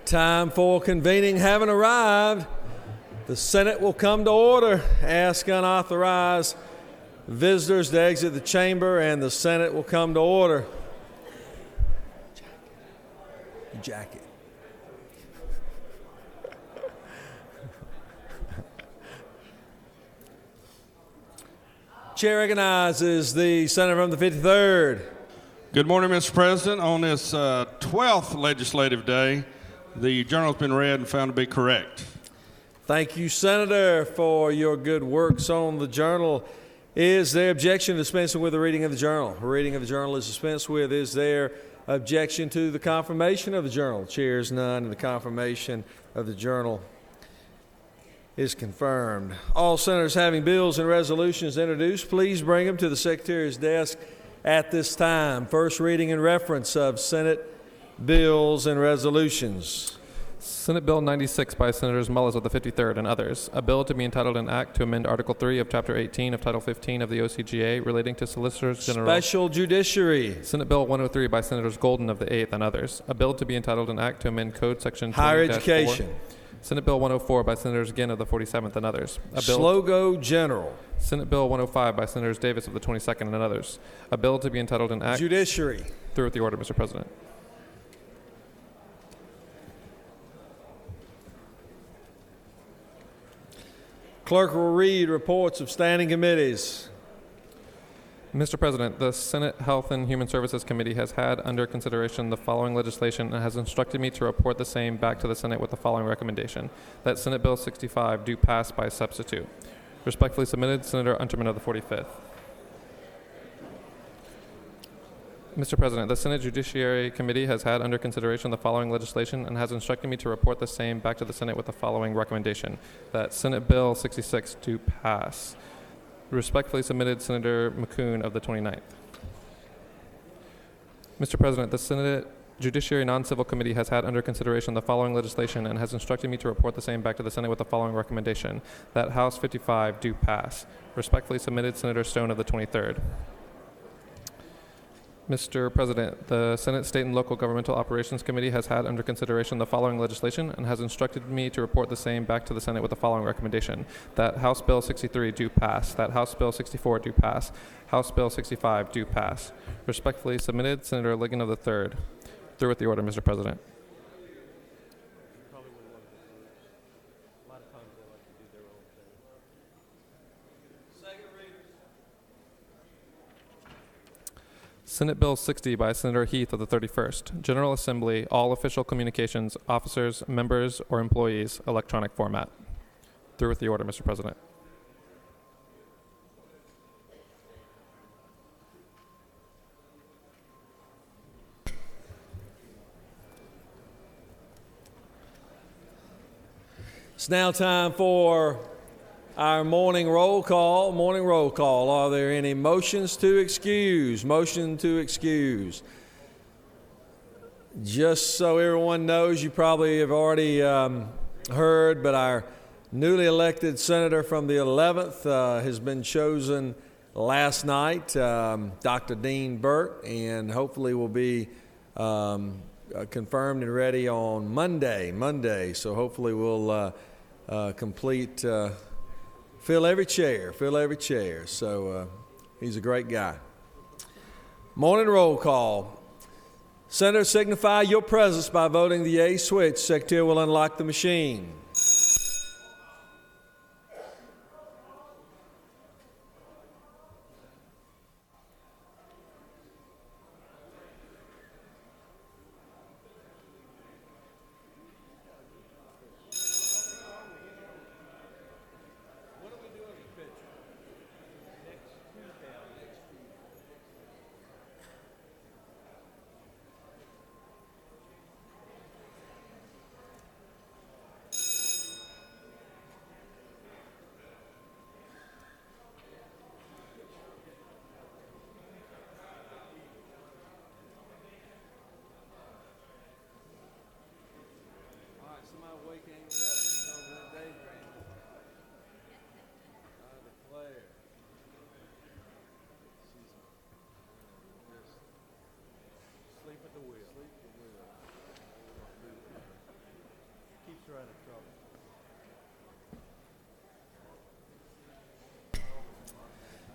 Time for convening having arrived. The Senate will come to order. Ask unauthorized visitors to exit the chamber, and the Senate will come to order. Jacket. Chair recognizes the senator from the 53rd. Good morning, Mr. President. On this 12th legislative day, the journal has been read and found to be correct. Thank you, Senator, for your good works on the journal. Is there objection to dispensing with the reading of the journal? A reading of the journal is dispensed with. Is there objection to the confirmation of the journal? Chairs none, and the confirmation of the journal is confirmed. All senators having bills and resolutions introduced, please bring them to the Secretary's desk at this time. First reading and reference of Senate bills and resolutions. Senate Bill 96 by Senators Mullis of the 53rd and others. A bill to be entitled an act to amend Article 3 of Chapter 18 of Title 15 of the OCGA relating to Solicitors General. Special Judiciary. Senate Bill 103 by Senators Golden of the 8th and others. A bill to be entitled an act to amend Code Section 20-4. Higher Education. Senate Bill 104 by Senators Ginn of the 47th and others. Slogo General. Senate Bill 105 by Senators Davis of the 22nd and others. A bill to be entitled an act. Judiciary. Through with the order, Mr. President. Clerk will read reports of standing committees. Mr. President, the Senate Health and Human Services Committee has had under consideration the following legislation and has instructed me to report the same back to the Senate with the following recommendation, that Senate Bill 65 do pass by substitute. Respectfully submitted, Senator Unterman of the 45th. Mr. President, the Senate Judiciary Committee has had under consideration the following legislation and has instructed me to report the same back to the Senate with the following recommendation, that Senate Bill 66 do pass. Respectfully submitted, Senator McCoon of the 29th. Mr. President, the Senate Judiciary Non-Civil Committee has had under consideration the following legislation and has instructed me to report the same back to the Senate with the following recommendation, that House 55 do pass. Respectfully submitted, Senator Stone of the 23rd. Mr. President, the Senate State and Local Governmental Operations Committee has had under consideration the following legislation and has instructed me to report the same back to the Senate with the following recommendation, that House Bill 63 do pass, that House Bill 64 do pass, House Bill 65 do pass. Respectfully submitted, Senator Ligon of the 3rd. Through with the order, Mr. President. Senate Bill 60 by Senator Heath of the 31st. General Assembly, all official communications, officers, members, or employees, electronic format. Through with the order, Mr. President. It's now time for our morning roll call. Morning roll call. Are there any motions to excuse? Motion to excuse. Just so everyone knows, you probably have already heard, but our newly elected senator from the 11th has been chosen last night, Dr. Dean Burke, and hopefully will be confirmed and ready on Monday. So hopefully we'll complete. Fill every chair. So he's a great guy. Morning roll call. Senators, signify your presence by voting the yea switch. Secretary will unlock the machine.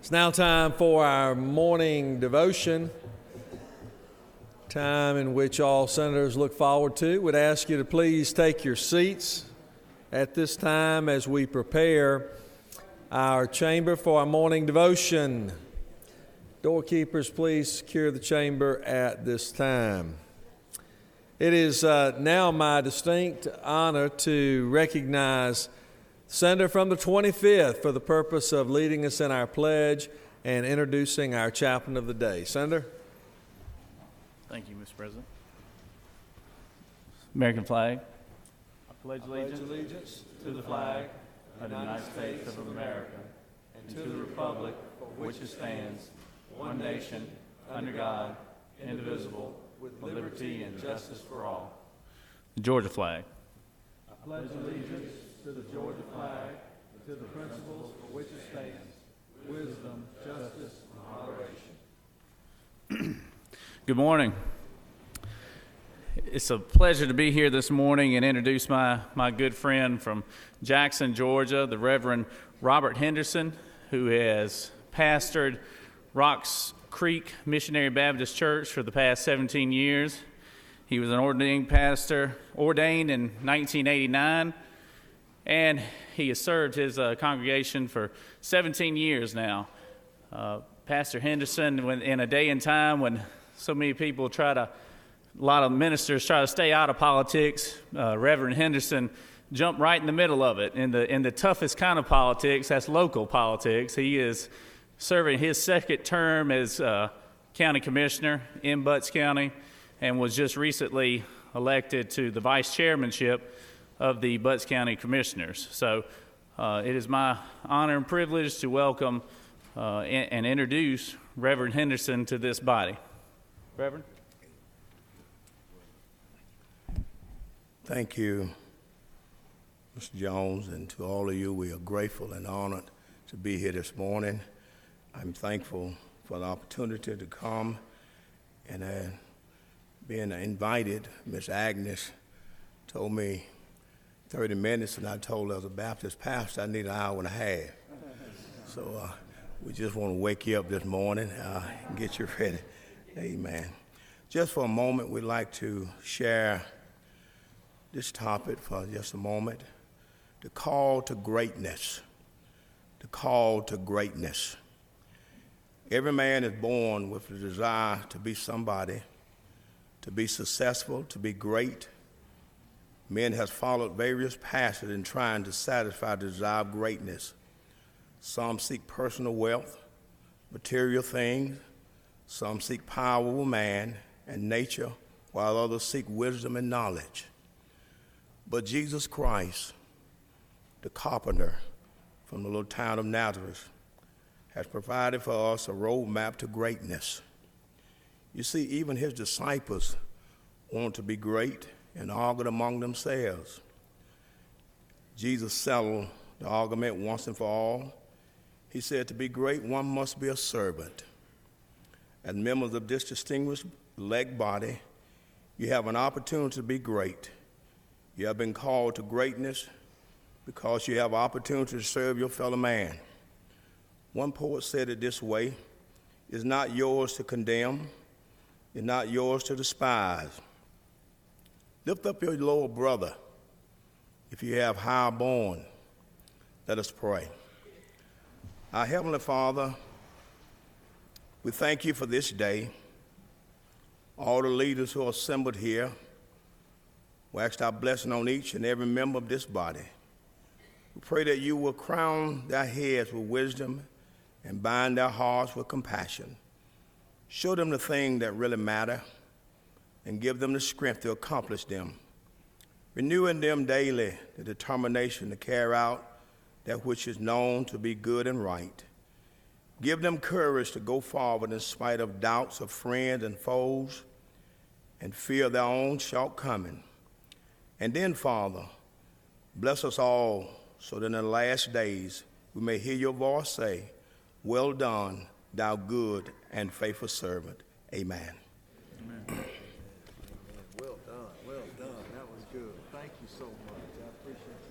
It's now time for our morning devotion, time in which all senators look forward to. Would ask you to please take your seats at this time as we prepare our chamber for our morning devotion. Doorkeepers, please secure the chamber at this time. It is now my distinct honor to recognize Senator from the 25th for the purpose of leading us in our pledge and introducing our chaplain of the day. Senator? Thank you, Mr. President. American flag. I pledge allegiance to the flag of the United States of America and to the republic for which it stands, one nation, under God, indivisible, with liberty and justice for all. The Georgia flag. I pledge allegiance to the Georgia flag and to the principles for which it stands, wisdom, justice, and moderation. Good morning. It's a pleasure to be here this morning and introduce my good friend from Jackson, Georgia, the Reverend Robert Henderson, who has pastored Rocks Creek Missionary Baptist Church for the past 17 years. He was an ordained pastor, ordained in 1989, and he has served his congregation for 17 years now. Pastor Henderson, in a day and time when so many people a lot of ministers try to stay out of politics, Reverend Henderson jumped right in the middle of it. In the toughest kind of politics, that's local politics. He is serving his second term as county commissioner in Butts County and was just recently elected to the vice chairmanship of the Butts County Commissioners. So it is my honor and privilege to welcome and introduce Reverend Henderson to this body. Reverend? Thank you, Mr. Jones, and to all of you. We are grateful and honored to be here this morning. I'm thankful for the opportunity to come and being invited. Miss Agnes told me 30 minutes, and I told her as a Baptist pastor I need an hour and a half. So we just want to wake you up this morning and get you ready. Amen. Just for a moment, we'd like to share this topic for just a moment. The call to greatness. The call to greatness. Every man is born with the desire to be somebody, to be successful, to be great. Men have followed various paths in trying to satisfy the desire of greatness. Some seek personal wealth, material things. Some seek power over man and nature, while others seek wisdom and knowledge. But Jesus Christ, the carpenter from the little town of Nazareth, has provided for us a roadmap to greatness. You see, even his disciples wanted to be great and argued among themselves. Jesus settled the argument once and for all. He said, to be great, one must be a servant. As members of this distinguished elect body, you have an opportunity to be great. You have been called to greatness because you have opportunity to serve your fellow man. One poet said it this way: it's not yours to condemn, it's not yours to despise. Lift up your lower brother if you have higher born. Let us pray. Our Heavenly Father, we thank you for this day. All the leaders who are assembled here, we ask our blessing on each and every member of this body. We pray that you will crown their heads with wisdom and bind their hearts with compassion. Show them the things that really matter and give them the strength to accomplish them. Renew in them daily the determination to carry out that which is known to be good and right. Give them courage to go forward in spite of doubts of friends and foes and fear of their own shortcoming. And then, Father, bless us all so that in the last days we may hear your voice say, well done, thou good and faithful servant. Amen. Amen. Well done. That was good. Thank you so much. I appreciate it.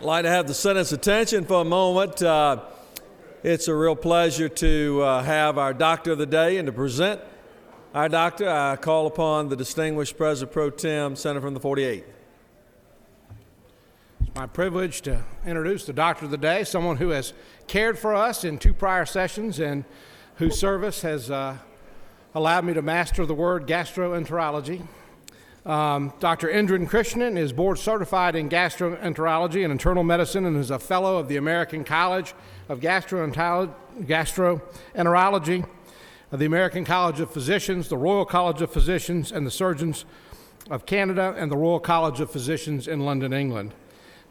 I'd like to have the Senate's attention for a moment. It's a real pleasure to have our Doctor of the Day and to present our doctor. I call upon the distinguished President Pro Tem, Senator from the 48th. It's my privilege to introduce the Doctor of the Day, someone who has cared for us in 2 prior sessions and whose service has allowed me to master the word gastroenterology. Dr. Indran Krishnan is board certified in gastroenterology and internal medicine and is a fellow of the American College of Gastroenterology, the American College of Physicians, the Royal College of Physicians and the Surgeons of Canada, and the Royal College of Physicians in London, England.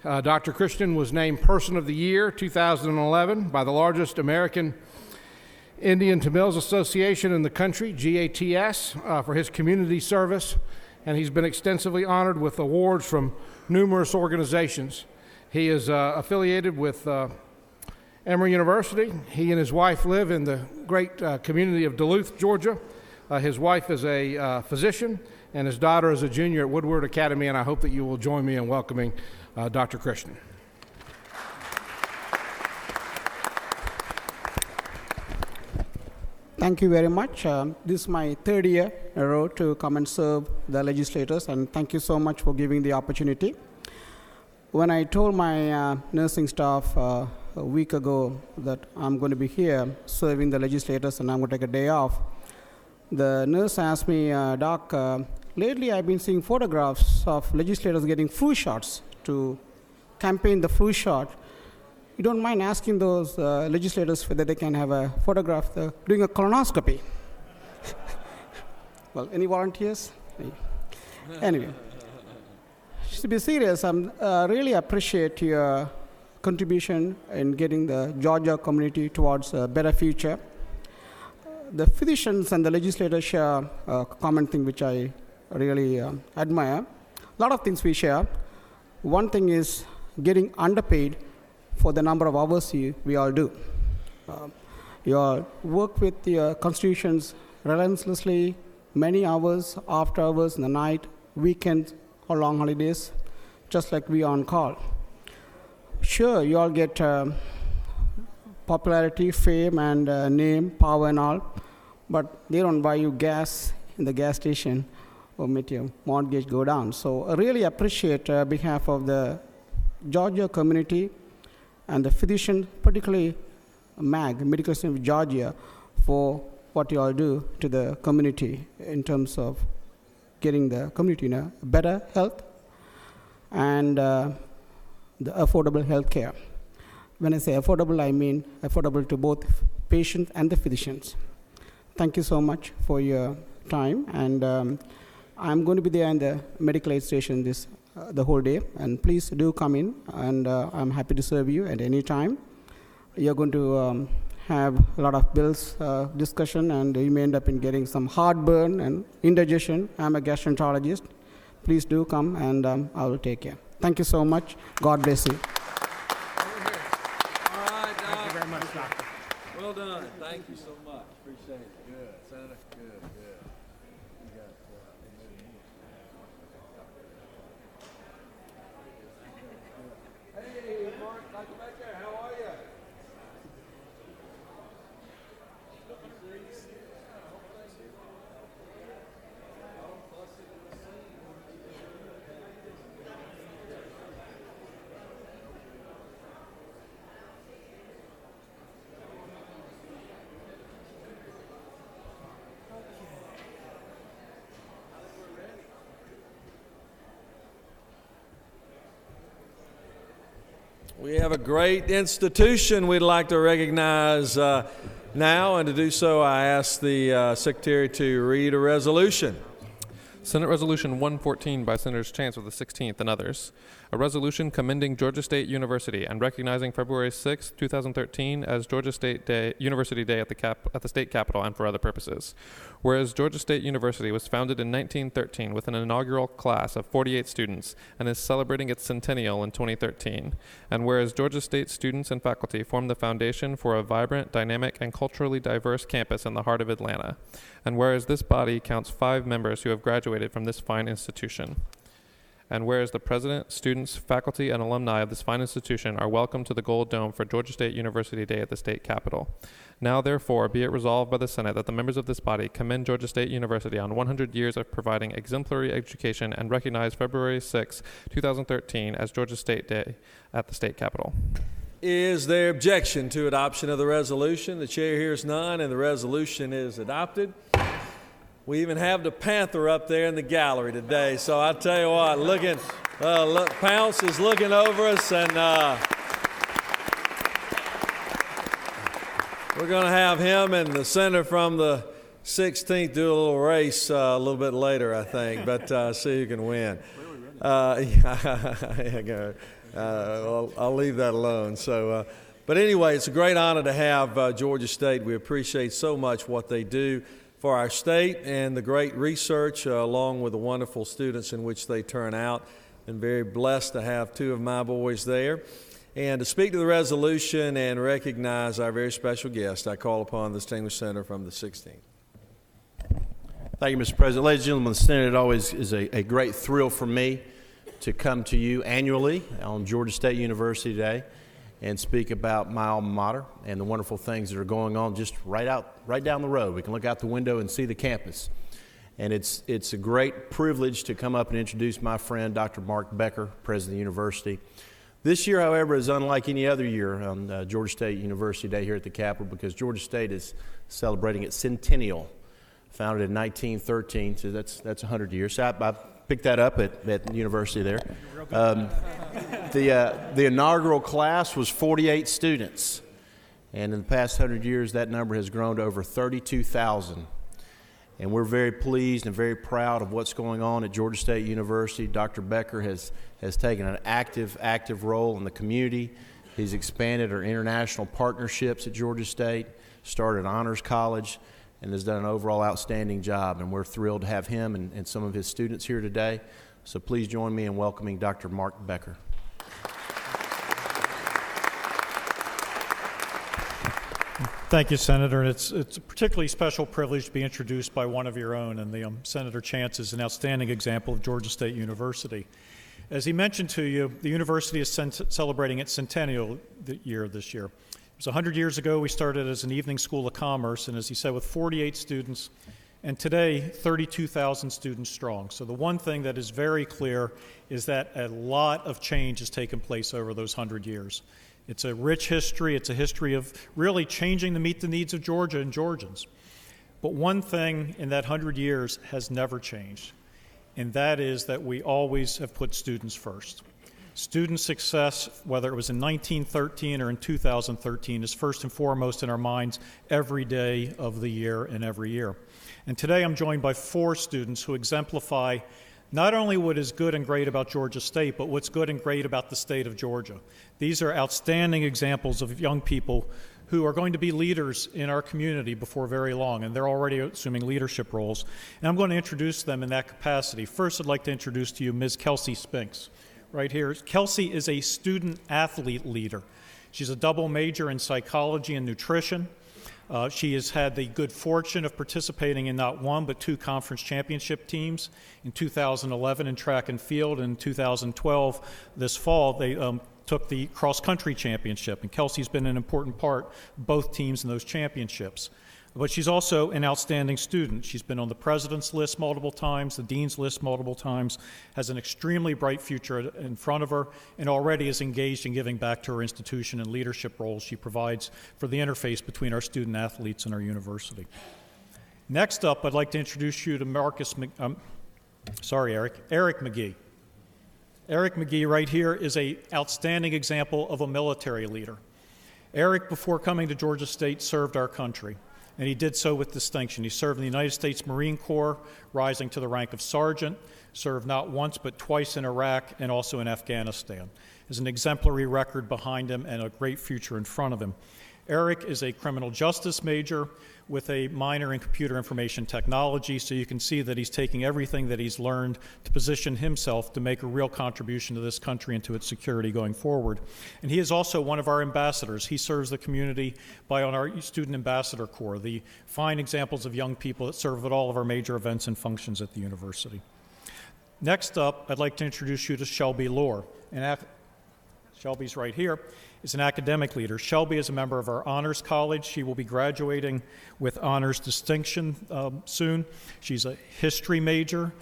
Dr. Krishnan was named Person of the Year 2011 by the largest American Indian Tamils Association in the country, GATS, for his community service, and he's been extensively honored with awards from numerous organizations. He is affiliated with Emory University. He and his wife live in the great community of Duluth, Georgia. His wife is a physician, and his daughter is a junior at Woodward Academy, and I hope that you will join me in welcoming Dr. Krishnan. Thank you very much. This is my 3rd year in a row to come and serve the legislators, and thank you so much for giving the opportunity. When I told my nursing staff a week ago that I'm going to be here serving the legislators and I'm going to take a day off, the nurse asked me, Doc, lately I've been seeing photographs of legislators getting flu shots to campaign the flu shot. You don't mind asking those legislators whether they can have a photograph doing a colonoscopy? Well, any volunteers? Anyway, to be serious, I really appreciate your contribution in getting the Georgia community towards a better future. The physicians and the legislators share a common thing which I really admire. A lot of things we share. One thing is getting underpaid for the number of hours we all do. You all work with your constitutions relentlessly, many hours, after hours, in the night, weekends, or long holidays, just like we are on call. Sure, you all get popularity, fame, and name, power, and all, but they don't buy you gas in the gas station or make your mortgage go down. So I really appreciate on behalf of the Georgia community and the physician, particularly MAG, Medical Association of Georgia, for what you all do to the community in terms of getting the community better health and the affordable health care. When I say affordable, I mean affordable to both patients and the physicians. Thank you so much for your time, and I'm going to be there in the medical aid station the whole day, and please do come in, and I'm happy to serve you at any time. You're going to have a lot of bills discussion, and you may end up in getting some heartburn and indigestion. I'm a gastroenterologist. Please do come, and I will take care. Thank you so much. God bless you. All right, Doc. Thank you very much, Doctor. Well done. Thank you so much. Appreciate it. Good. Senator, good. You got, hey, Mark, Dr. back there, how are you? We have a great institution we'd like to recognize now, and to do so, I ask the Secretary to read a resolution. Senate Resolution 114 by Senators Chance of the 16th and others. A resolution commending Georgia State University and recognizing February 6, 2013 as Georgia State Day, University Day at the state capitol and for other purposes. Whereas Georgia State University was founded in 1913 with an inaugural class of 48 students and is celebrating its centennial in 2013. And whereas Georgia State students and faculty form the foundation for a vibrant, dynamic, and culturally diverse campus in the heart of Atlanta. And whereas this body counts 5 members who have graduated from this fine institution. And whereas the president, students, faculty, and alumni of this fine institution are welcome to the Gold Dome for Georgia State University Day at the state capitol. Now, therefore, be it resolved by the Senate that the members of this body commend Georgia State University on 100 years of providing exemplary education and recognize February 6, 2013 as Georgia State Day at the state capitol. Is there objection to adoption of the resolution? The chair hears none, and the resolution is adopted. We even have the Panther up there in the gallery today, so I tell you what, look, Pounce is looking over us, and we're going to have him and the senator from the 16th do a little race a little bit later, I think, but see who can win. I'll leave that alone. So, but anyway, it's a great honor to have Georgia State. We appreciate so much what they do for our state and the great research along with the wonderful students in which they turn out. I'm very blessed to have two of my boys there. And to speak to the resolution and recognize our very special guest, I call upon the distinguished senator from the 16th. Thank you, Mr. President. Ladies and gentlemen, the Senate, it always is a great thrill for me to come to you annually on Georgia State University Day and speak about my alma mater and the wonderful things that are going on just right down the road. We can look out the window and see the campus. And it's a great privilege to come up and introduce my friend, Dr. Mark Becker, president of the university. This year, however, is unlike any other year on Georgia State University Day here at the Capitol because Georgia State is celebrating its centennial, founded in 1913, so that's 100 years. So I picked that up at the university there. The inaugural class was 48 students, and in the past 100 years, that number has grown to over 32,000. And we're very pleased and very proud of what's going on at Georgia State University. Dr. Becker has taken an active role in the community. He's expanded our international partnerships at Georgia State, started an honors college, and has done an overall outstanding job. And we're thrilled to have him and some of his students here today. So please join me in welcoming Dr. Mark Becker. Thank you, Senator. And it's a particularly special privilege to be introduced by one of your own. And Senator Chance is an outstanding example of Georgia State University. As he mentioned to you, the university is celebrating its centennial year this year. It was 100 years ago we started as an evening school of commerce, and as he said, with 48 students, and today 32,000 students strong. So the one thing that is very clear is that a lot of change has taken place over those 100 years. It's a rich history. It's a history of really changing to meet the needs of Georgia and Georgians. But one thing in that 100 years has never changed, and that is that we always have put students first. Student success, whether it was in 1913 or in 2013, is first and foremost in our minds every day of the year and every year. And today I'm joined by 4 students who exemplify not only what is good and great about Georgia State, but what's good and great about the state of Georgia. These are outstanding examples of young people who are going to be leaders in our community before very long, and they're already assuming leadership roles. And I'm going to introduce them in that capacity. First, I'd like to introduce to you Ms. Kelsey Spinks. Right here. Kelsey is a student-athlete leader. She's a double major in psychology and nutrition. She has had the good fortune of participating in not one but 2 conference championship teams. In 2011 in track and field, and in 2012 this fall they took the cross-country championship, and Kelsey's been an important part of both teams in those championships. But she's also an outstanding student. She's been on the president's list multiple times, the dean's list multiple times, has an extremely bright future in front of her, and already is engaged in giving back to her institution and leadership roles she provides for the interface between our student athletes and our university. Next up, I'd like to introduce you to Eric McGee. Eric McGee right here is an outstanding example of a military leader. Eric, before coming to Georgia State, served our country, and he did so with distinction. He served in the United States Marine Corps, rising to the rank of sergeant, served not once but twice in Iraq and also in Afghanistan. There's an exemplary record behind him and a great future in front of him. Eric is a criminal justice major with a minor in computer information technology, so you can see that he's taking everything that he's learned to position himself to make a real contribution to this country and to its security going forward. And he is also one of our ambassadors. He serves the community on our Student Ambassador Corps, the fine examples of young people that serve at all of our major events and functions at the university. Next up, I'd like to introduce you to Shelby Lohr. Shelby's right here, is an academic leader. Shelby is a member of our honors college. She will be graduating with honors distinction soon. She's a history major.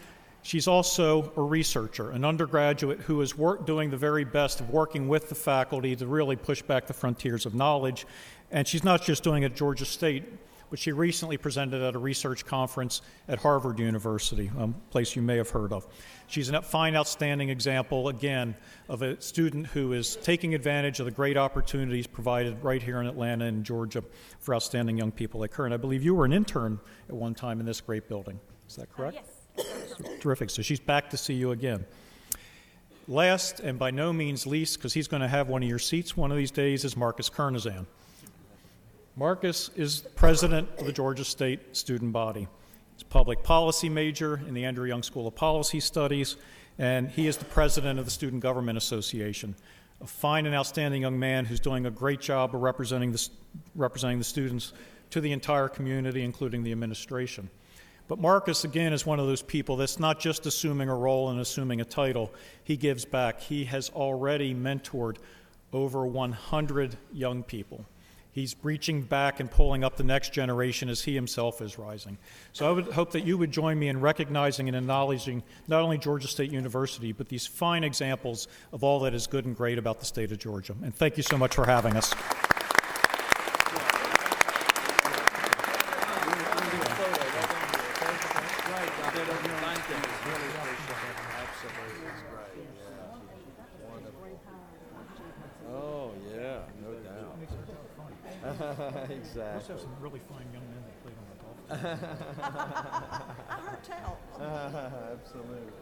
She's also a researcher, an undergraduate who is doing the very best of working with the faculty to really push back the frontiers of knowledge. And she's not just doing it at Georgia State, but she recently presented at a research conference at Harvard University, a place you may have heard of. She's a fine, outstanding example, again, of a student who is taking advantage of the great opportunities provided right here in Atlanta and Georgia for outstanding young people like her. And I believe you were an intern at one time in this great building. Is that correct? Yes. Terrific. So she's back to see you again. Last, and by no means least, because he's going to have one of your seats one of these days, is Marcus Kernizan. Marcus is president of the Georgia State student body. He's a public policy major in the Andrew Young School of Policy Studies, and he is the president of the Student Government Association, a fine and outstanding young man who's doing a great job of representing the students to the entire community, including the administration. But Marcus, again, is one of those people that's not just assuming a role and assuming a title. He gives back. He has already mentored over 100 young people. He's reaching back and pulling up the next generation as he himself is rising. So I would hope that you would join me in recognizing and acknowledging not only Georgia State University, but these fine examples of all that is good and great about the state of Georgia. And thank you so much for having us. Oh, yeah, no doubt. Exactly. We also have some really fine young men that played on the golf. I heard tell. Absolutely.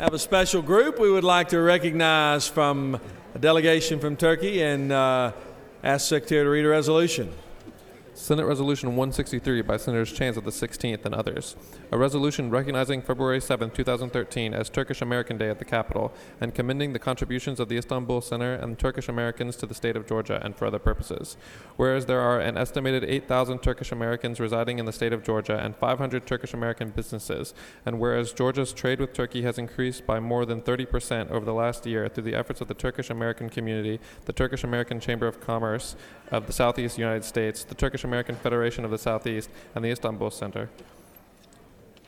have a special group we would like to recognize from a delegation from Turkey and ask the Secretary to read a resolution. Senate Resolution 163 by Senators Chance of the 16th and others. A resolution recognizing February 7, 2013 as Turkish American Day at the Capitol and commending the contributions of the Istanbul Center and Turkish Americans to the state of Georgia and for other purposes. Whereas there are an estimated 8,000 Turkish Americans residing in the state of Georgia and 500 Turkish American businesses, and whereas Georgia's trade with Turkey has increased by more than 30% over the last year through the efforts of the Turkish American community, the Turkish American Chamber of Commerce of the Southeast United States, the Turkish American Federation of the Southeast, and the Istanbul Center.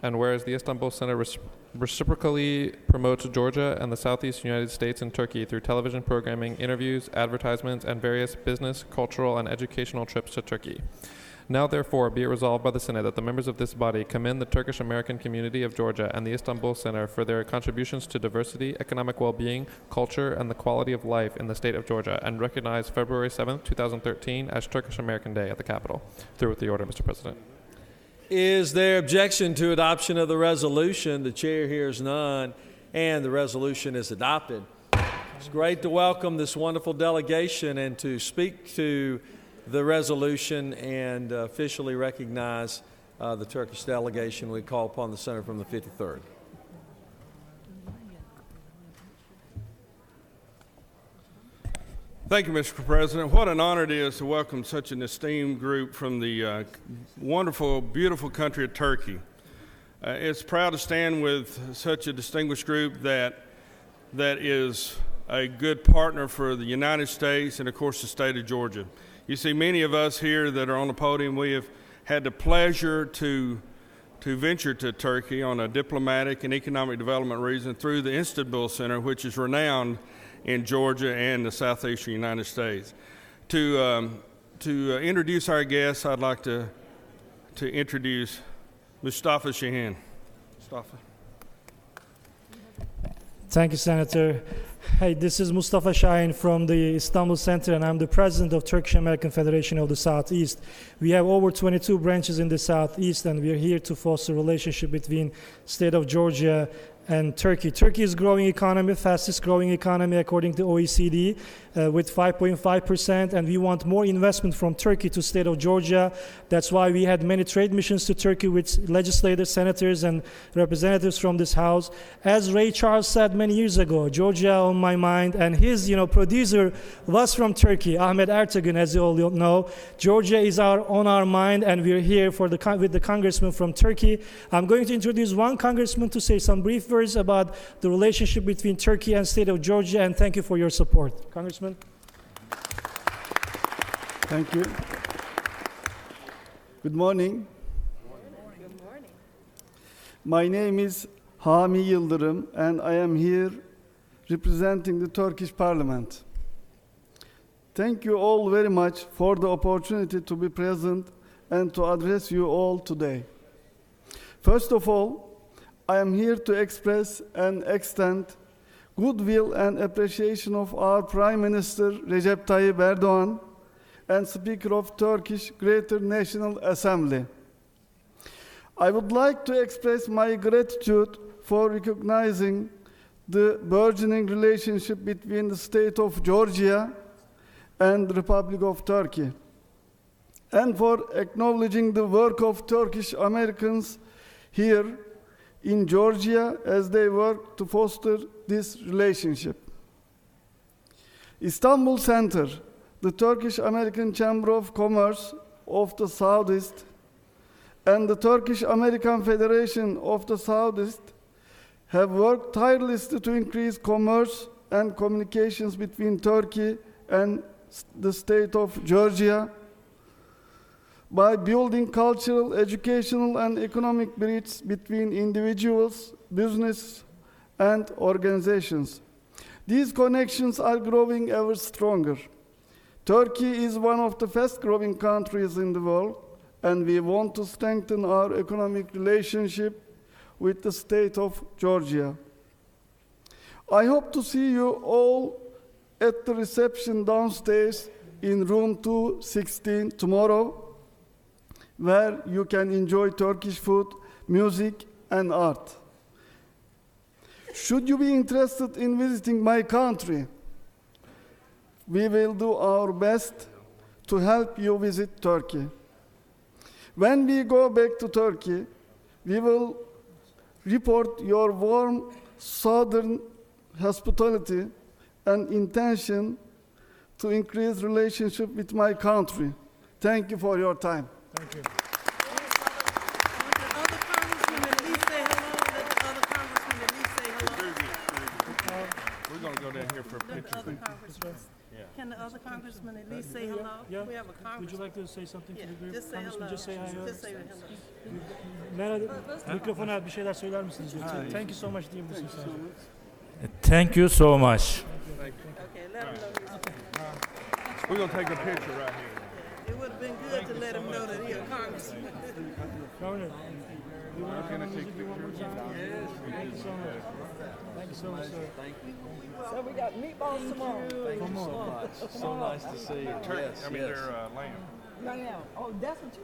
And whereas the Istanbul Center reciprocally promotes Georgia and the Southeast United States and Turkey through television programming, interviews, advertisements, and various business, cultural, and educational trips to Turkey. Now, therefore, be it resolved by the Senate that the members of this body commend the Turkish American community of Georgia and the Istanbul Center for their contributions to diversity, economic well-being, culture, and the quality of life in the state of Georgia, and recognize February 7th, 2013 as Turkish American Day at the Capitol. Through with the order, Mr. President. Is there objection to adoption of the resolution? The chair hears none, and the resolution is adopted. It's great to welcome this wonderful delegation and to speak to the resolution and officially recognize the Turkish delegation. We call upon the Senator from the 53rd. Thank you, Mr. President. What an honor it is to welcome such an esteemed group from the wonderful, beautiful country of Turkey. It's proud to stand with such a distinguished group that is a good partner for the United States and, of course, the state of Georgia. You see, many of us here that are on the podium, we have had the pleasure to venture to Turkey on a diplomatic and economic development reason through the Istanbul Center, which is renowned in Georgia and the southeastern United States. To introduce our guests, I'd like to introduce Mustafa Şahin. Mustafa. Thank you, Senator. Hey, this is Mustafa Şahin from the Istanbul Center, and I'm the president of Turkish American Federation of the Southeast. We have over 22 branches in the Southeast, and we are here to foster a relationship between state of Georgia and Turkey. Turkey is growing economy, fastest growing economy according to OECD, with 5.5%, and we want more investment from Turkey to state of Georgia. That's why we had many trade missions to Turkey with legislators, senators, and representatives from this house. As Ray Charles said many years ago, Georgia on my mind, and his producer was from Turkey, Ahmet Ertegun, as you all know. Georgia is on our mind, and we're here with the congressman from Turkey. I'm going to introduce one congressman to say some brief words about the relationship between Turkey and state of Georgia, and thank you for your support. Congressman. Thank you. Good morning. Good morning. My name is Hami Yıldırım, and I am here representing the Turkish Parliament. Thank you all very much for the opportunity to be present and to address you all today. First of all, I am here to express and extend goodwill and appreciation of our Prime Minister Recep Tayyip Erdoğan and Speaker of Turkish Greater National Assembly. I would like to express my gratitude for recognizing the burgeoning relationship between the state of Georgia and the Republic of Turkey, and for acknowledging the work of Turkish Americans here in Georgia as they work to foster this relationship. Istanbul Center, the Turkish American Chamber of Commerce of the Southeast, and the Turkish American Federation of the Southeast have worked tirelessly to increase commerce and communications between Turkey and the state of Georgia by building cultural, educational, and economic bridges between individuals, business, and organizations. These connections are growing ever stronger. Turkey is one of the fast-growing countries in the world, and we want to strengthen our economic relationship with the state of Georgia. I hope to see you all at the reception downstairs in room 216 tomorrow, where you can enjoy Turkish food, music, and art. Should you be interested in visiting my country, we will do our best to help you visit Turkey. When we go back to Turkey, we will report your warm southern hospitality and intention to increase relationship with my country. Thank you for your time. Thank you. We're going to go down here for a picture. Can the other congressman at least say hello? Yeah. We have a congressman. Would you like to say something to the group? Just say Congressman, hello. just say hi. Just say hello. Merhaba. Mikrofona bir şeyler söyler misiniz? Thank you so much diyebilirsin sadece. Thank you so much. Okay, let him know. We're going to take a picture right here. It would have been good to let him know that he's a congressman. Governor, you want to come and visit you one more time? Yes. Thank you so much. Thank you so much, sir. So we got meatballs tomorrow. Thank you so much. So nice to see you. Yes, I mean, yes. they're lamb. Lamb. Oh, that's what you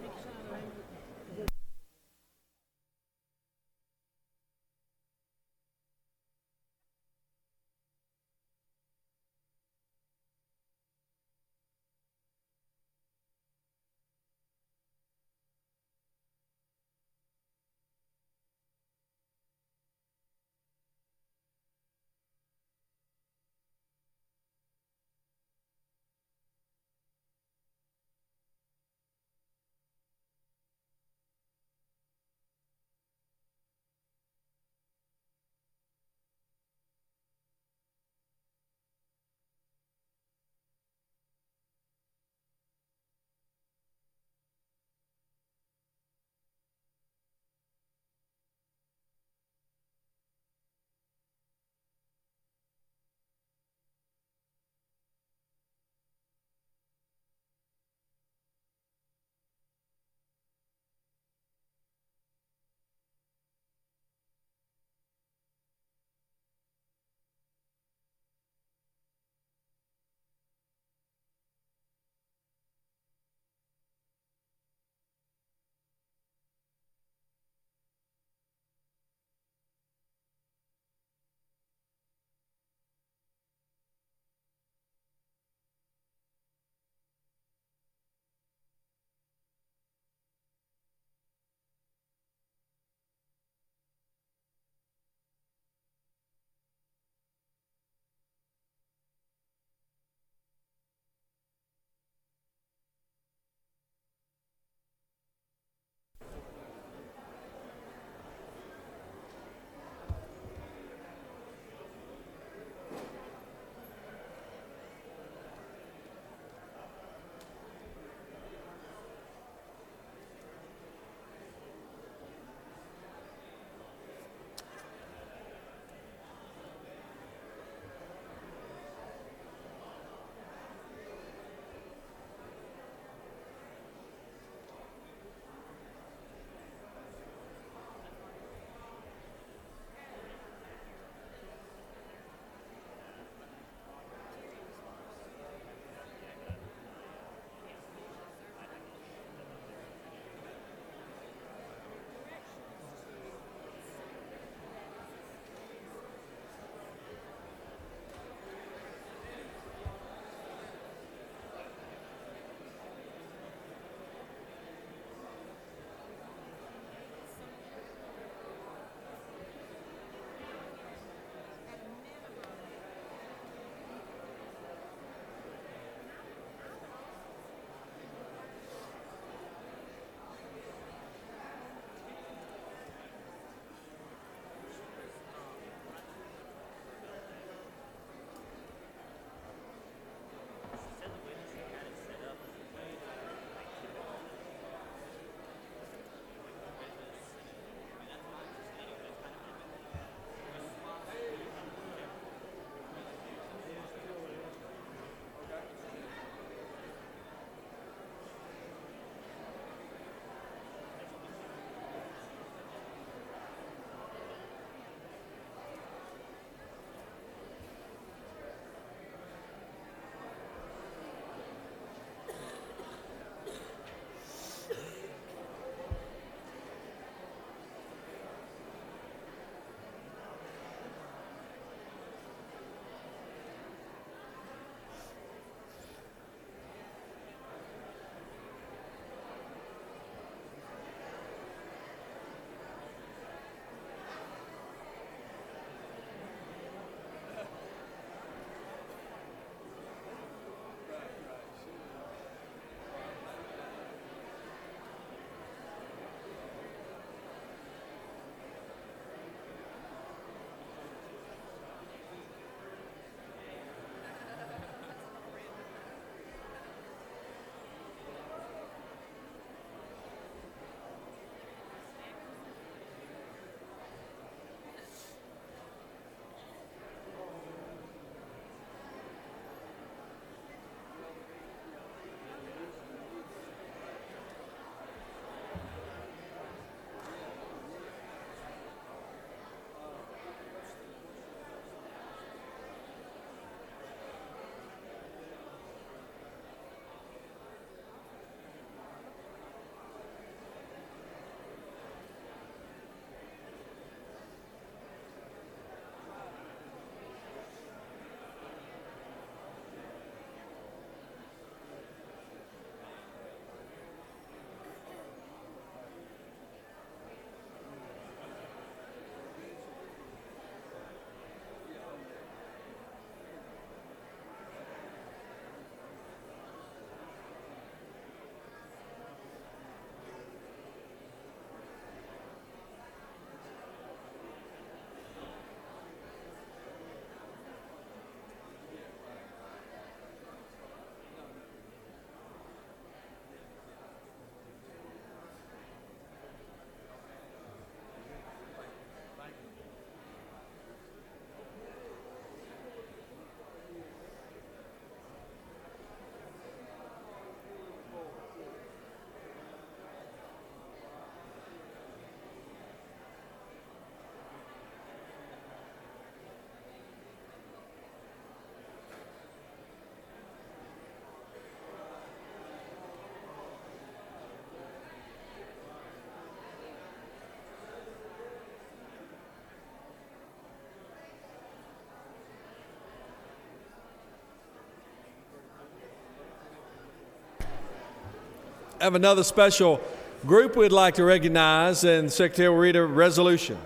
have another special group we'd like to recognize, and the Secretary will read a resolution.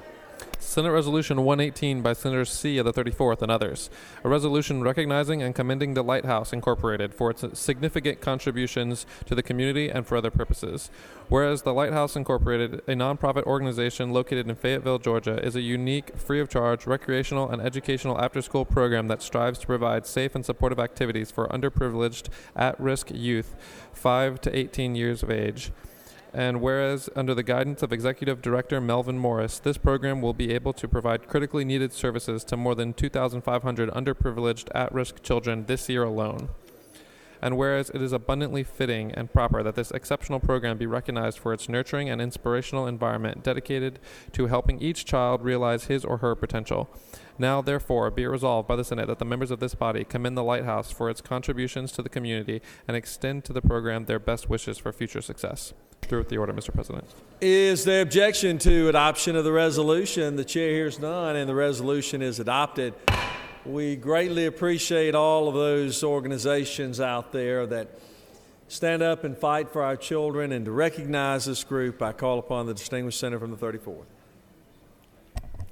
Senate Resolution 118 by Senator C. of the 34th and others. A resolution recognizing and commending the Lighthouse Incorporated for its significant contributions to the community and for other purposes. Whereas the Lighthouse Incorporated, a nonprofit organization located in Fayetteville, Georgia, is a unique, free-of-charge, recreational and educational after-school program that strives to provide safe and supportive activities for underprivileged, at-risk youth 5 to 18 years of age. And whereas, under the guidance of Executive Director Melvin Morris, this program will be able to provide critically needed services to more than 2,500 underprivileged at-risk children this year alone. And whereas it is abundantly fitting and proper that this exceptional program be recognized for its nurturing and inspirational environment dedicated to helping each child realize his or her potential. Now, therefore, be it resolved by the Senate that the members of this body commend the Lighthouse for its contributions to the community and extend to the program their best wishes for future success. Through with the order, Mr. President. Is there objection to adoption of the resolution? The chair hears none, and the resolution is adopted. We greatly appreciate all of those organizations out there that stand up and fight for our children, and to recognize this group, I call upon the distinguished senator from the 34th.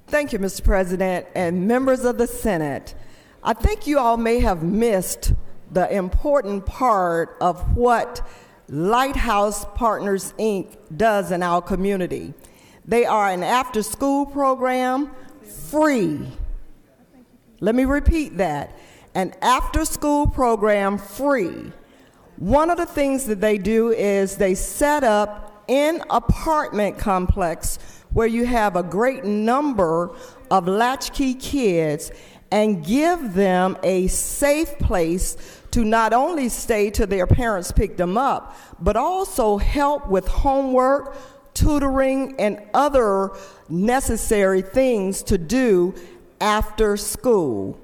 Thank you, Mr. President, and members of the Senate. I think you all may have missed the important part of what Lighthouse Partners, Inc. does in our community. They are an after-school program, free. Let me repeat that. An after-school program, free. One of the things that they do is they set up an apartment complex where you have a great number of latchkey kids and give them a safe place to not only stay till their parents pick them up, but also help with homework, tutoring, and other necessary things to do after school.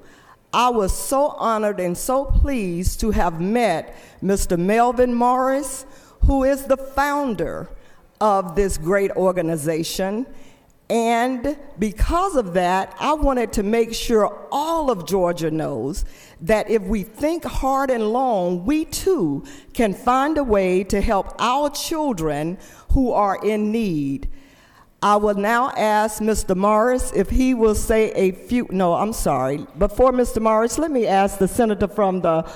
I was so honored and so pleased to have met Mr. Melvin Morris, who is the founder of this great organization. And because of that, I wanted to make sure all of Georgia knows that if we think hard and long, we too can find a way to help our children who are in need. I will now ask Mr. Morris if he will say a few, no, I'm sorry. Before Mr. Morris, let me ask the senator from the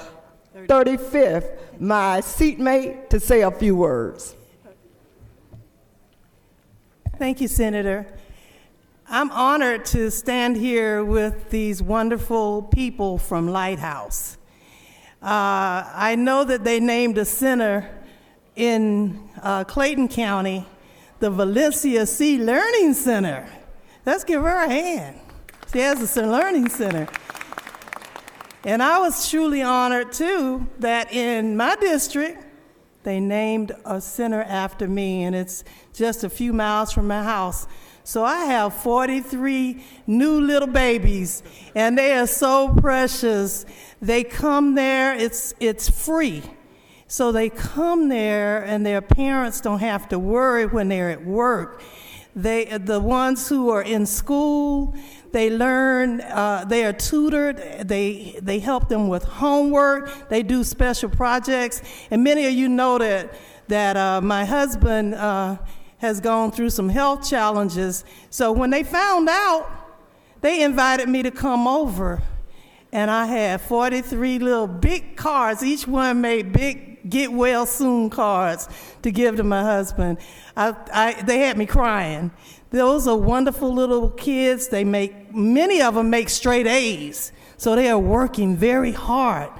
35th, my seatmate, to say a few words. Thank you, Senator. I'm honored to stand here with these wonderful people from Lighthouse. I know that they named a center in Clayton County, the Valencia C. Learning Center. Let's give her a hand. She has a learning center. And I was truly honored, too, that in my district, they named a center after me, and it's just a few miles from my house. So I have 43 new little babies, and they are so precious. They come there, it's free. So they come there, and their parents don't have to worry when they're at work. The ones who are in school, they learn, they are tutored, they help them with homework, they do special projects. And many of you know that my husband has gone through some health challenges. So when they found out, they invited me to come over. And I had 43 little big cards. Each one made big get well soon cards to give to my husband. They had me crying. Those are wonderful little kids. Many of them make straight A's. So they are working very hard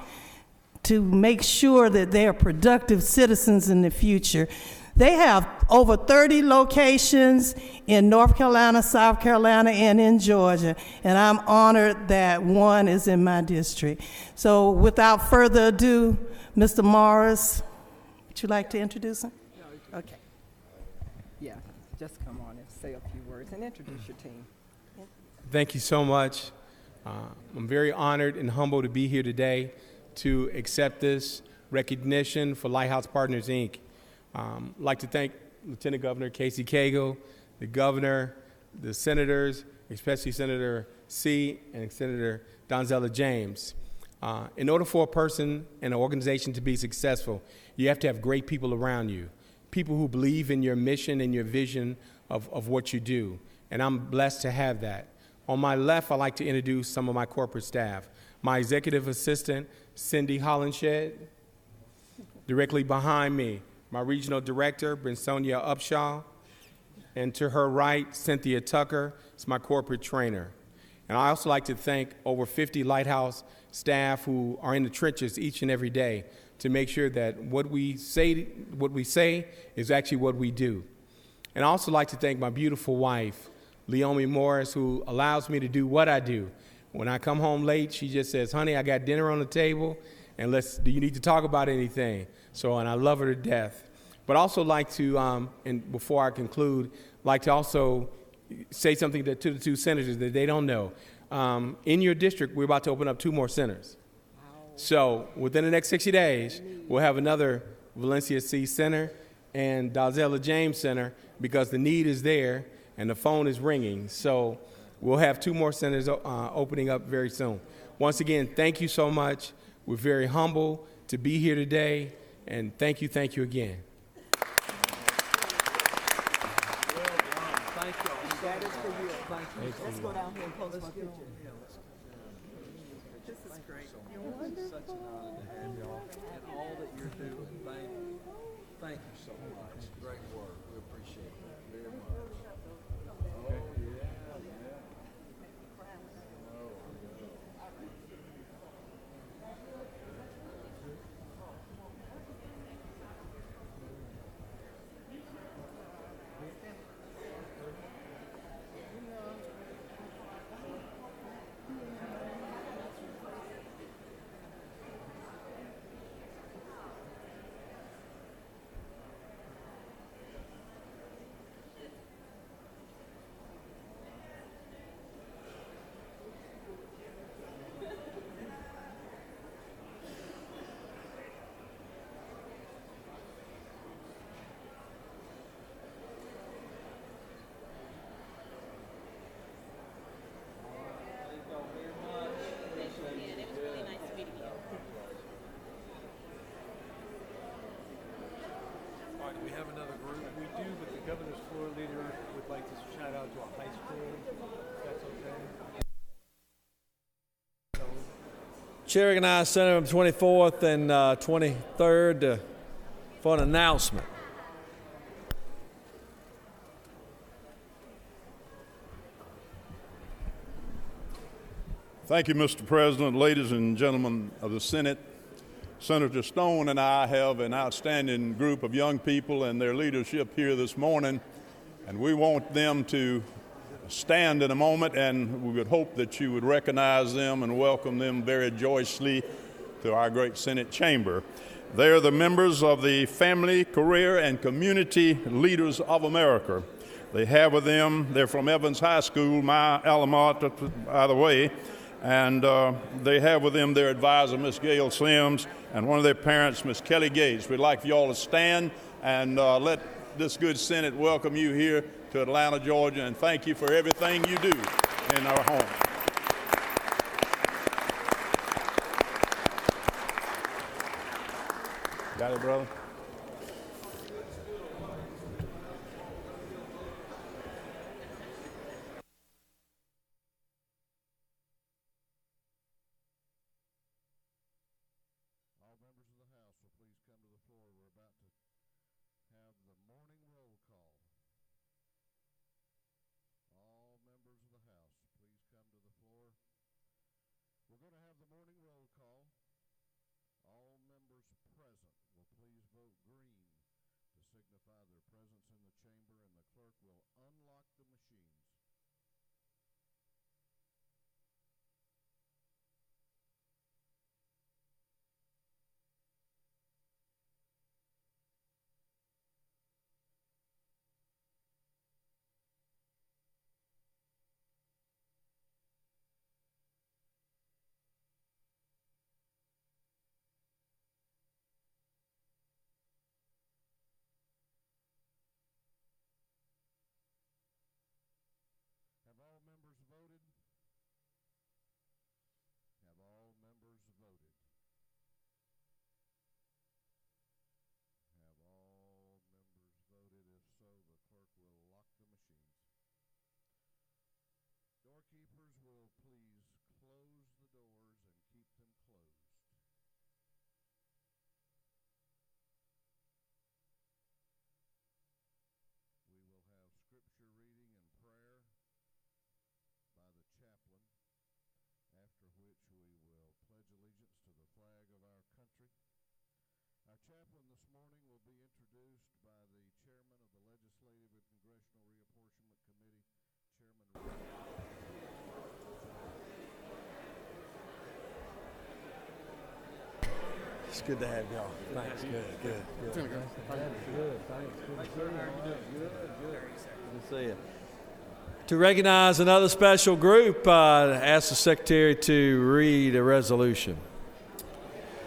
to make sure that they are productive citizens in the future. They have over 30 locations in North Carolina, South Carolina, and in Georgia, and I'm honored that one is in my district. So without further ado, Mr. Morris, would you like to introduce him? Okay. Yeah, just come on and say a few words and introduce your team. Thank you so much. I'm very honored and humbled to be here today to accept this recognition for Lighthouse Partners, Inc. I'd like to thank Lieutenant Governor Casey Cagle, the governor, the senators, especially Senator C. and Senator Donzella James. In order for a person and an organization to be successful, you have to have great people around you, people who believe in your mission and your vision of what you do. And I'm blessed to have that. On my left, I'd like to introduce some of my corporate staff. My executive assistant, Cindy Hollenshed. Directly behind me, my regional director, Brinsonia Upshaw. And to her right, Cynthia Tucker is my corporate trainer. And I also like to thank over 50 Lighthouse staff who are in the trenches each and every day to make sure that what we say is actually what we do. And I also like to thank my beautiful wife, Leomi Morris, who allows me to do what I do. When I come home late, she just says, honey, I got dinner on the table, and do you need to talk about anything? And I love her to death. But also like to, and before I conclude, like to also say something to the two senators that they don't know. In your district, we're about to open up 2 more centers. So within the next 60 days, we'll have another Valencia C Center and Dalzella James Center because the need is there and the phone is ringing. So we'll have 2 more centers opening up very soon. Once again, thank you so much. We're very humble to be here today, and thank you again. That is for you. Thank you. Let's go down here and post my picture. This is great. It's such an honor to have y'all and all that you're doing. Thank you so much. Great work. We appreciate it very much. Okay. We have another group. We do, but the governor's floor leader would like to shout out to a high school, if that's okay. Chair recognizes Senator from 24th and 23rd for an announcement. Thank you, Mr. President, ladies and gentlemen of the Senate. Senator Stone and I have an outstanding group of young people and their leadership here this morning, and we want them to stand in a moment, and we would hope that you would recognize them and welcome them very joyously to our great Senate chamber. They are the members of the Family, Career, and Community Leaders of America. They have with them, they're from Evans High School, my alma mater, by the way, and they have with them their advisor, Miss Gail Sims, and one of their parents, Miss Kelly Gates. We'd like for you all to stand and let this good Senate welcome you here to Atlanta, Georgia, and thank you for everything you do in our home. Got it, brother? chaplain this morning will be introduced by the chairman of the Legislative and Congressional Reapportionment Committee, Chairman. It's good to have y'all. Thanks. Good. Good. Good. Thanks. Good to see you. To recognize another special group, ask the secretary to read a resolution.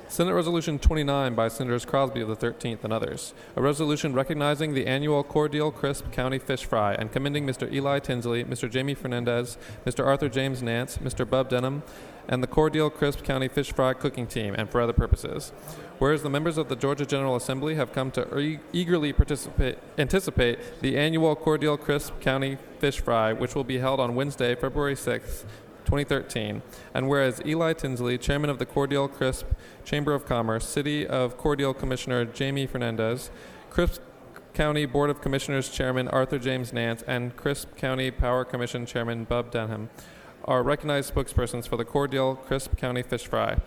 Senate Resolution 29 by Senators Crosby of the 13th and others. A resolution recognizing the annual Cordial Crisp County Fish Fry and commending Mr. Eli Tinsley, Mr. Jamie Fernandez, Mr. Arthur James Nance, Mr. Bub Denham, and the Cordial Crisp County Fish Fry cooking team, and for other purposes. Whereas the members of the Georgia General Assembly have come to eagerly anticipate the annual Cordial Crisp County Fish Fry, which will be held on Wednesday, February 6th, 2013, and whereas Eli Tinsley, chairman of the Cordial Crisp Chamber of Commerce, City of Cordial Commissioner Jamie Fernandez, Crisp County Board of Commissioners Chairman Arthur James Nance, and Crisp County Power Commission Chairman Bub Denham are recognized spokespersons for the Cordial Crisp County Fish Fry.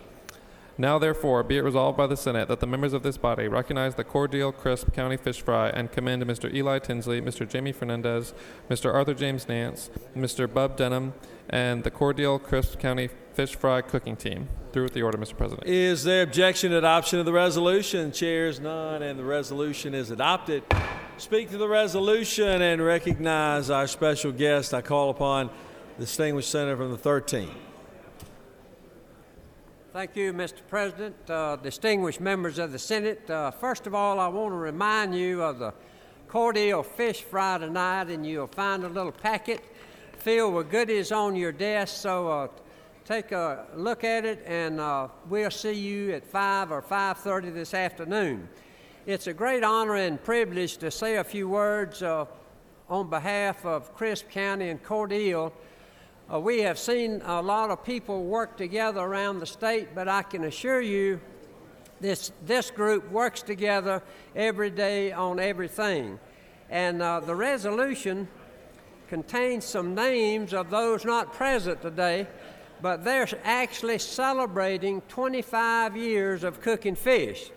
Now, therefore, be it resolved by the Senate that the members of this body recognize the Cordial Crisp County Fish Fry and commend Mr. Eli Tinsley, Mr. Jamie Fernandez, Mr. Arthur James Nance, Mr. Bub Denham, and the Cordial Crisp County Fish Fry cooking team. Through with the order, Mr. President. Is there objection to adoption of the resolution? Chairs none, and the resolution is adopted. Speak to the resolution and recognize our special guest. I call upon the distinguished senator from the 13th. Thank you, Mr. President. Distinguished members of the Senate, first of all, I want to remind you of the Cordial Fish Fry tonight, and you'll find a little packet filled with goodies on your desk, so take a look at it, and we'll see you at 5 or 5:30 this afternoon. It's a great honor and privilege to say a few words on behalf of Crisp County and Cordial. We have seen a lot of people work together around the state, but I can assure you this group works together every day on everything. And the resolution contains some names of those not present today, but they're actually celebrating 25 years of cooking fish.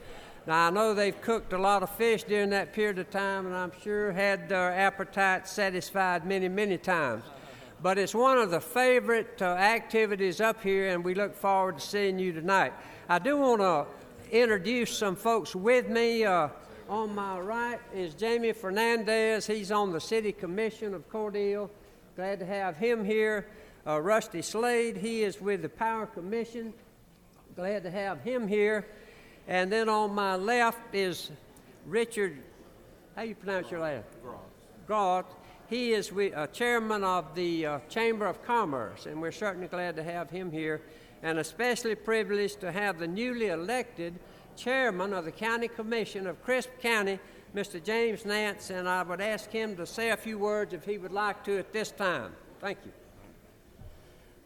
Now, I know they've cooked a lot of fish during that period of time, and I'm sure had their appetite satisfied many, many times. But it's one of the favorite activities up here, and we look forward to seeing you tonight. I do want to introduce some folks with me. On my right is Jamie Fernandez. He's on the City Commission of Cordial. Glad to have him here. Rusty Slade, he is with the Power Commission. Glad to have him here. And then on my left is Richard, how you pronounce your last? Groth. He is chairman of the Chamber of Commerce, and we're certainly glad to have him here, and especially privileged to have the newly elected chairman of the County Commission of Crisp County, Mr. James Nance, and I would ask him to say a few words if he would like to at this time. Thank you.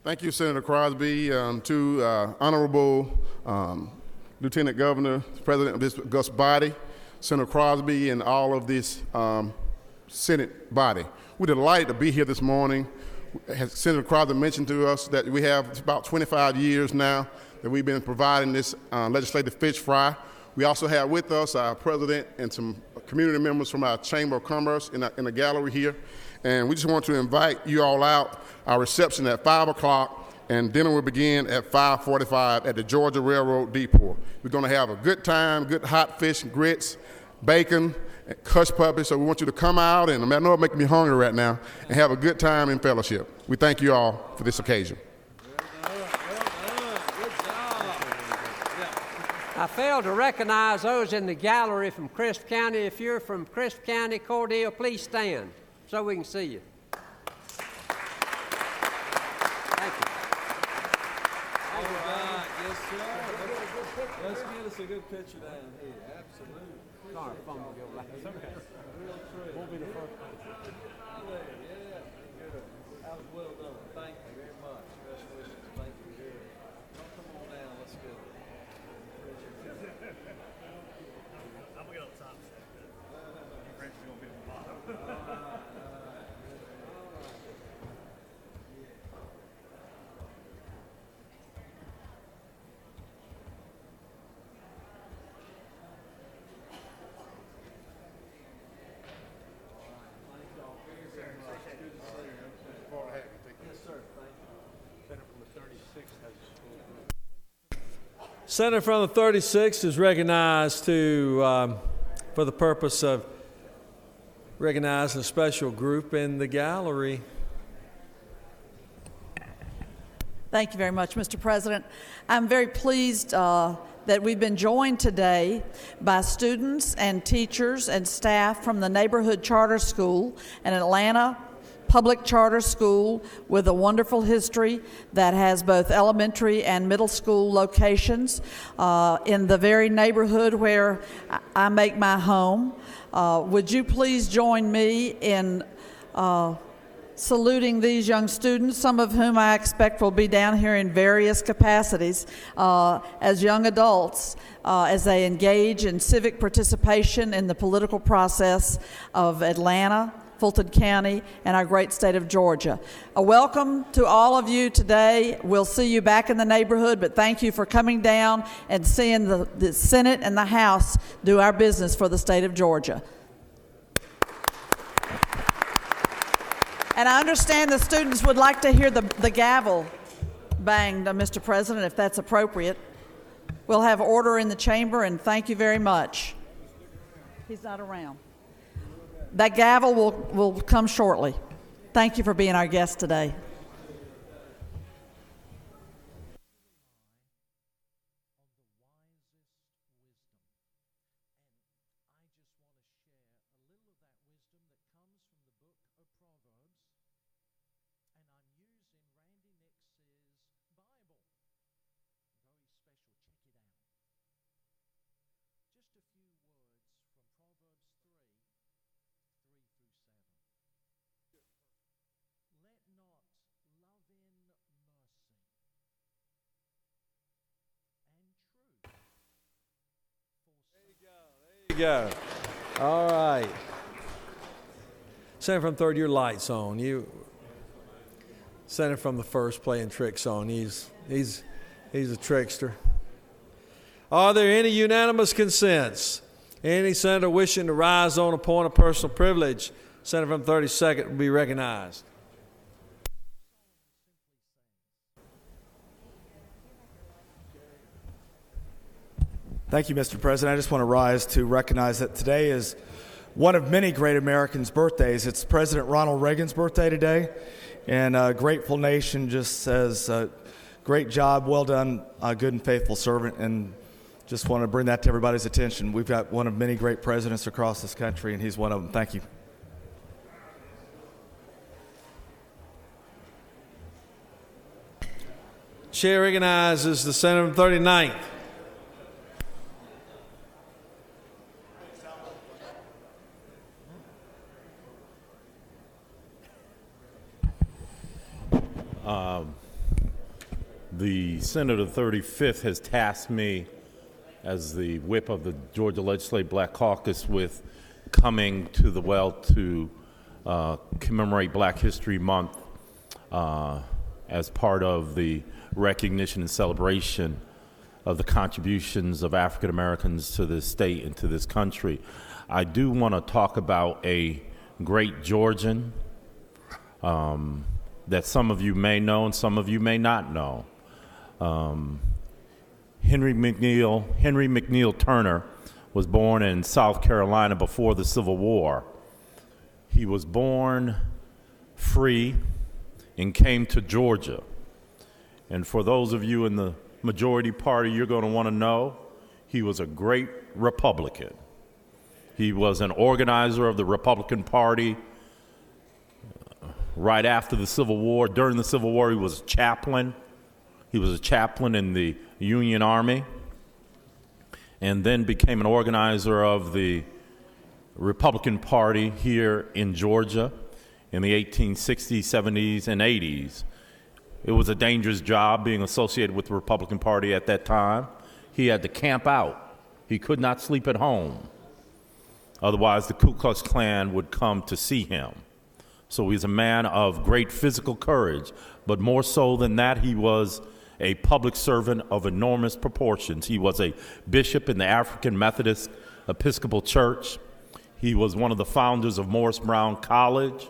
Thank you, Senator Crosby. To Honorable Lieutenant Governor, President of this august body, Senator Crosby, and all of this Senate body. We're delighted to be here this morning. As Senator Crosby mentioned to us that we have about 25 years now that we've been providing this legislative fish fry. We also have with us our president and some community members from our Chamber of Commerce in the gallery here. And we just want to invite you all out. Our reception at 5 o'clock, and dinner will begin at 5:45 at the Georgia Railroad Depot. We're going to have a good time, good hot fish and grits, bacon, and hush puppies. So we want you to come out, and I know it's making me hungry right now, and have a good time in fellowship. We thank you all for this occasion. I failed to recognize those in the gallery from Crisp County. If you're from Crisp County, Cordial, please stand so we can see you. Thank you. All right, yes, sir. Let's get us a good picture down here. Absolutely. Sorry, phone will go like that. Okay. Real true. Won't be the first one. Yeah, good. That was well done. Thank you very much. Best wishes. Thank you. Good. Come on down. Let's go. I'm going to get on top. French is going to be on the bottom. Senator from the 36th is recognized for the purpose of recognizing a special group in the gallery. Thank you very much, Mr. President. I'm very pleased that we've been joined today by students and teachers and staff from the Neighborhood Charter School, an Atlanta public charter school with a wonderful history that has both elementary and middle school locations in the very neighborhood where I make my home. Would you please join me in saluting these young students, some of whom I expect will be down here in various capacities as young adults as they engage in civic participation in the political process of Atlanta, Fulton County, and our great state of Georgia. A welcome to all of you today. We'll see you back in the neighborhood, but thank you for coming down and seeing the Senate and the House do our business for the state of Georgia. And I understand the students would like to hear the gavel banged, Mr. President, if that's appropriate. We'll have order in the chamber, and thank you very much. He's not around. That gavel will come shortly. Thank you for being our guest today. Go. All right. Senator from third, your light's on. Senator from the first playing tricks on. He's a trickster. Are there any unanimous consents? Any senator wishing to rise on a point of personal privilege? Senator from 32nd will be recognized. Thank you, Mr. President. I just want to rise to recognize that today is one of many great Americans' birthdays. It's President Ronald Reagan's birthday today, and a grateful nation just says, great job, well done, good and faithful servant, and just want to bring that to everybody's attention. We've got one of many great presidents across this country, and he's one of them. Thank you. Chair recognizes the senator from 39th. The Senator 35th has tasked me as the whip of the Georgia Legislative Black Caucus with coming to the well to commemorate Black History Month as part of the recognition and celebration of the contributions of African Americans to this state and to this country. I do want to talk about a great Georgian that some of you may know and some of you may not know. Henry McNeil Turner was born in South Carolina before the Civil War. He was born free and came to Georgia. And for those of you in the majority party, you're going to want to know he was a great Republican. He was an organizer of the Republican Party right after the Civil War. During the Civil War, he was a chaplain. He was a chaplain in the Union Army, and then became an organizer of the Republican Party here in Georgia in the 1860s, 70s, and 80s. It was a dangerous job being associated with the Republican Party at that time. He had to camp out. He could not sleep at home. Otherwise, the Ku Klux Klan would come to see him. So he's a man of great physical courage, but more so than that, he was a public servant of enormous proportions. He was a bishop in the African Methodist Episcopal Church. He was one of the founders of Morris Brown College.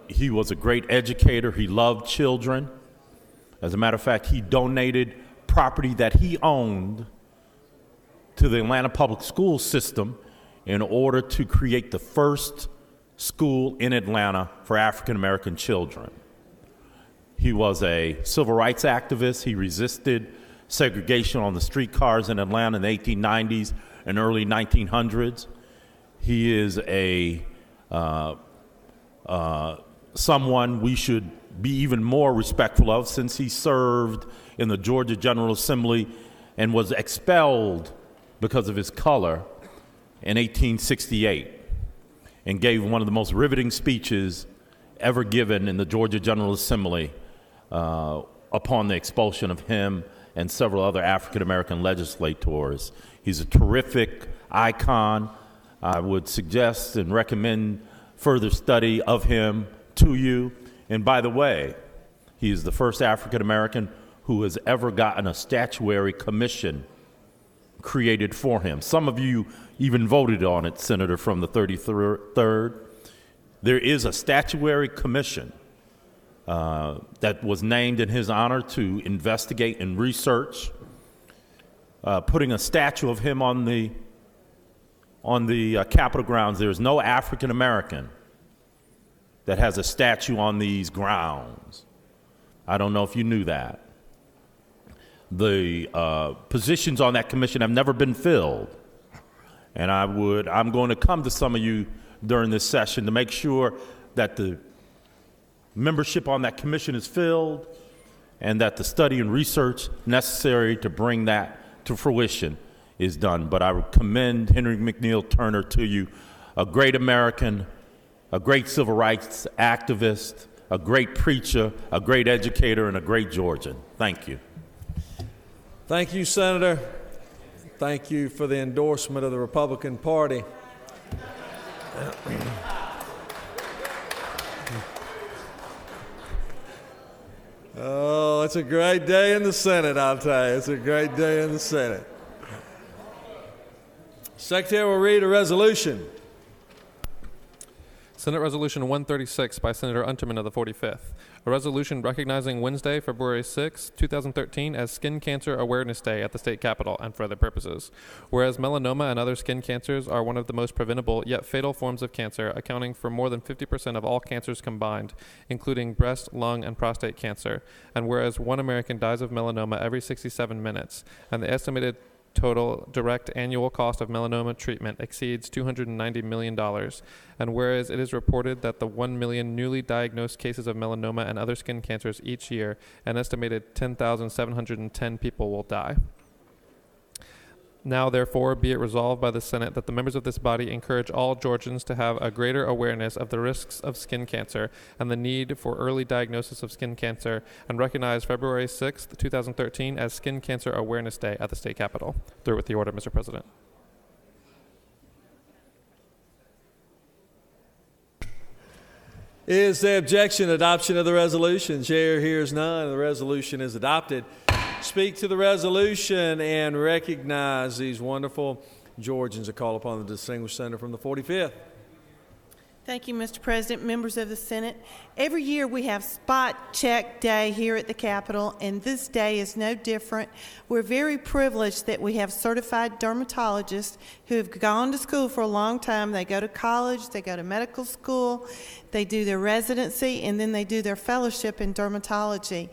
He was a great educator. He loved children. As a matter of fact, he donated property that he owned to the Atlanta public school system in order to create the first school in Atlanta for African American children. He was a civil rights activist. He resisted segregation on the streetcars in Atlanta in the 1890s and early 1900s. He is someone we should be even more respectful of, since he served in the Georgia General Assembly and was expelled because of his color in 1868, and gave one of the most riveting speeches ever given in the Georgia General Assembly upon the expulsion of him and several other African American legislators. He's a terrific icon. I would suggest and recommend further study of him to you. And by the way, he is the first African American who has ever gotten a statuary commission created for him. Some of you even voted on it, Senator, from the 33rd. There is a statuary commission that was named in his honor to investigate and research, putting a statue of him on the Capitol grounds. There's no African American that has a statue on these grounds. I don't know if you knew that. The positions on that commission have never been filled. And I'm going to come to some of you during this session to make sure that the membership on that commission is filled and that the study and research necessary to bring that to fruition is done. But I commend Henry McNeil Turner to you, a great American, a great civil rights activist, a great preacher, a great educator, and a great Georgian. Thank you. Thank you, Senator. Thank you for the endorsement of the Republican Party. Oh, it's a great day in the Senate, I'll tell you. It's a great day in the Senate. Secretary will read a resolution. Senate Resolution 136 by Senator Unterman of the 45th. A resolution recognizing Wednesday, February 6, 2013 as Skin Cancer Awareness Day at the State Capitol and for other purposes. Whereas melanoma and other skin cancers are one of the most preventable yet fatal forms of cancer, accounting for more than 50% of all cancers combined, including breast, lung, and prostate cancer. And whereas 1 American dies of melanoma every 67 minutes, and the estimated total direct annual cost of melanoma treatment exceeds $290 million. And whereas it is reported that the 1 million newly diagnosed cases of melanoma and other skin cancers each year, an estimated 10,710 people will die. Now, therefore, be it resolved by the Senate that the members of this body encourage all Georgians to have a greater awareness of the risks of skin cancer and the need for early diagnosis of skin cancer, and recognize February 6, 2013 as Skin Cancer Awareness Day at the State Capitol. Through with the order, Mr. President. Is there objection to adoption of the resolution? Chair hears none. The resolution is adopted. Speak to the resolution and recognize these wonderful Georgians. I call upon the distinguished senator from the 45th. Thank you, Mr. President, members of the Senate. Every year we have Spot Check Day here at the Capitol, and this day is no different. We're very privileged that we have certified dermatologists who have gone to school for a long time. They go to college, they go to medical school, they do their residency, and then they do their fellowship in dermatology.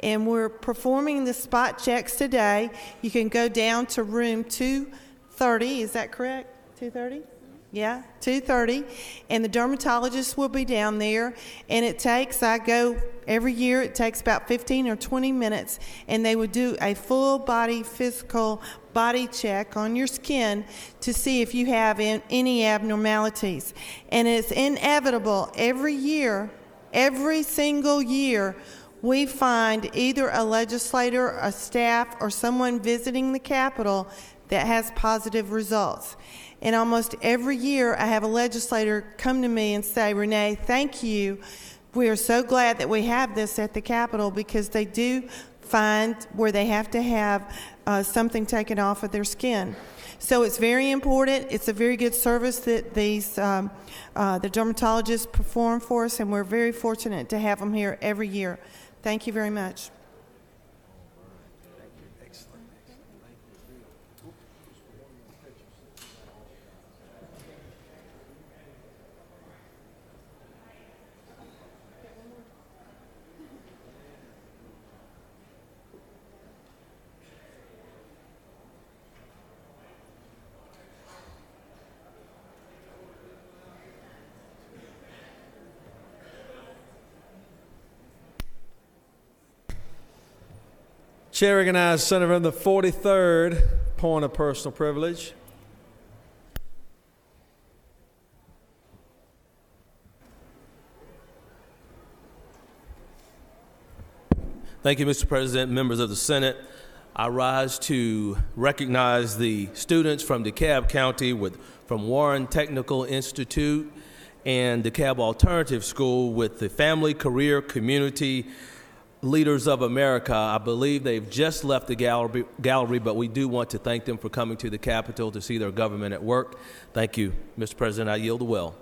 And we're performing the spot checks today. You can go down to room 230, is that correct? 230? Yeah, 2:30, and the dermatologist will be down there, and I go every year, it takes about 15 or 20 minutes, and they would do a full body physical body check on your skin to see if you have any abnormalities. And it's inevitable every year, every single year, we find either a legislator, a staff, or someone visiting the Capitol that has positive results. And almost every year I have a legislator come to me and say, Renee, thank you. We are so glad that we have this at the Capitol, because they do find where they have to have something taken off of their skin. So it's very important. It's a very good service that the dermatologists perform for us, and we're very fortunate to have them here every year. Thank you very much. Chair recognizes Senator from the 43rd. Point of personal privilege. Thank you, Mr. President, members of the Senate. I rise to recognize the students from DeKalb County from Warren Technical Institute and DeKalb Alternative School with the Family Career Community Leaders of America. I believe they've just left the gallery, but we do want to thank them for coming to the Capitol to see their government at work. Thank you, Mr. President. I yield the well.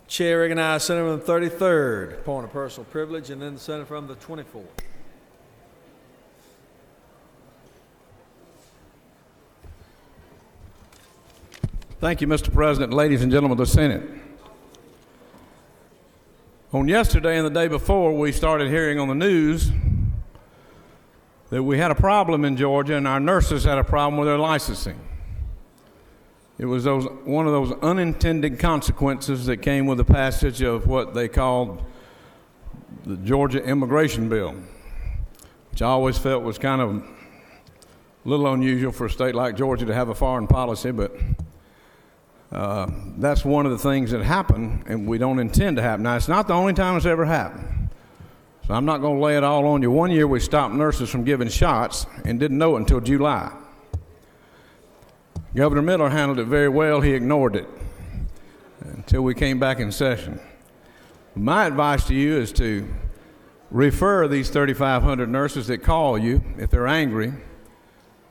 Chair recognizes Senator from the 33rd. Point of personal privilege, and then the Senator from the 24th. Thank you, Mr. President, ladies and gentlemen of the Senate. On yesterday and the day before, we started hearing on the news that we had a problem in Georgia and our nurses had a problem with their licensing. It was one of those unintended consequences that came with the passage of what they called the Georgia immigration bill, which I always felt was kind of a little unusual for a state like Georgia to have a foreign policy, but that's one of the things that happened, and we don't intend to happen. Now, it's not the only time it's ever happened, so I'm not going to lay it all on you. One year we stopped nurses from giving shots and didn't know it until July. Governor Miller handled it very well. He ignored it until we came back in session. My advice to you is to refer these 3,500 nurses that call you if they're angry.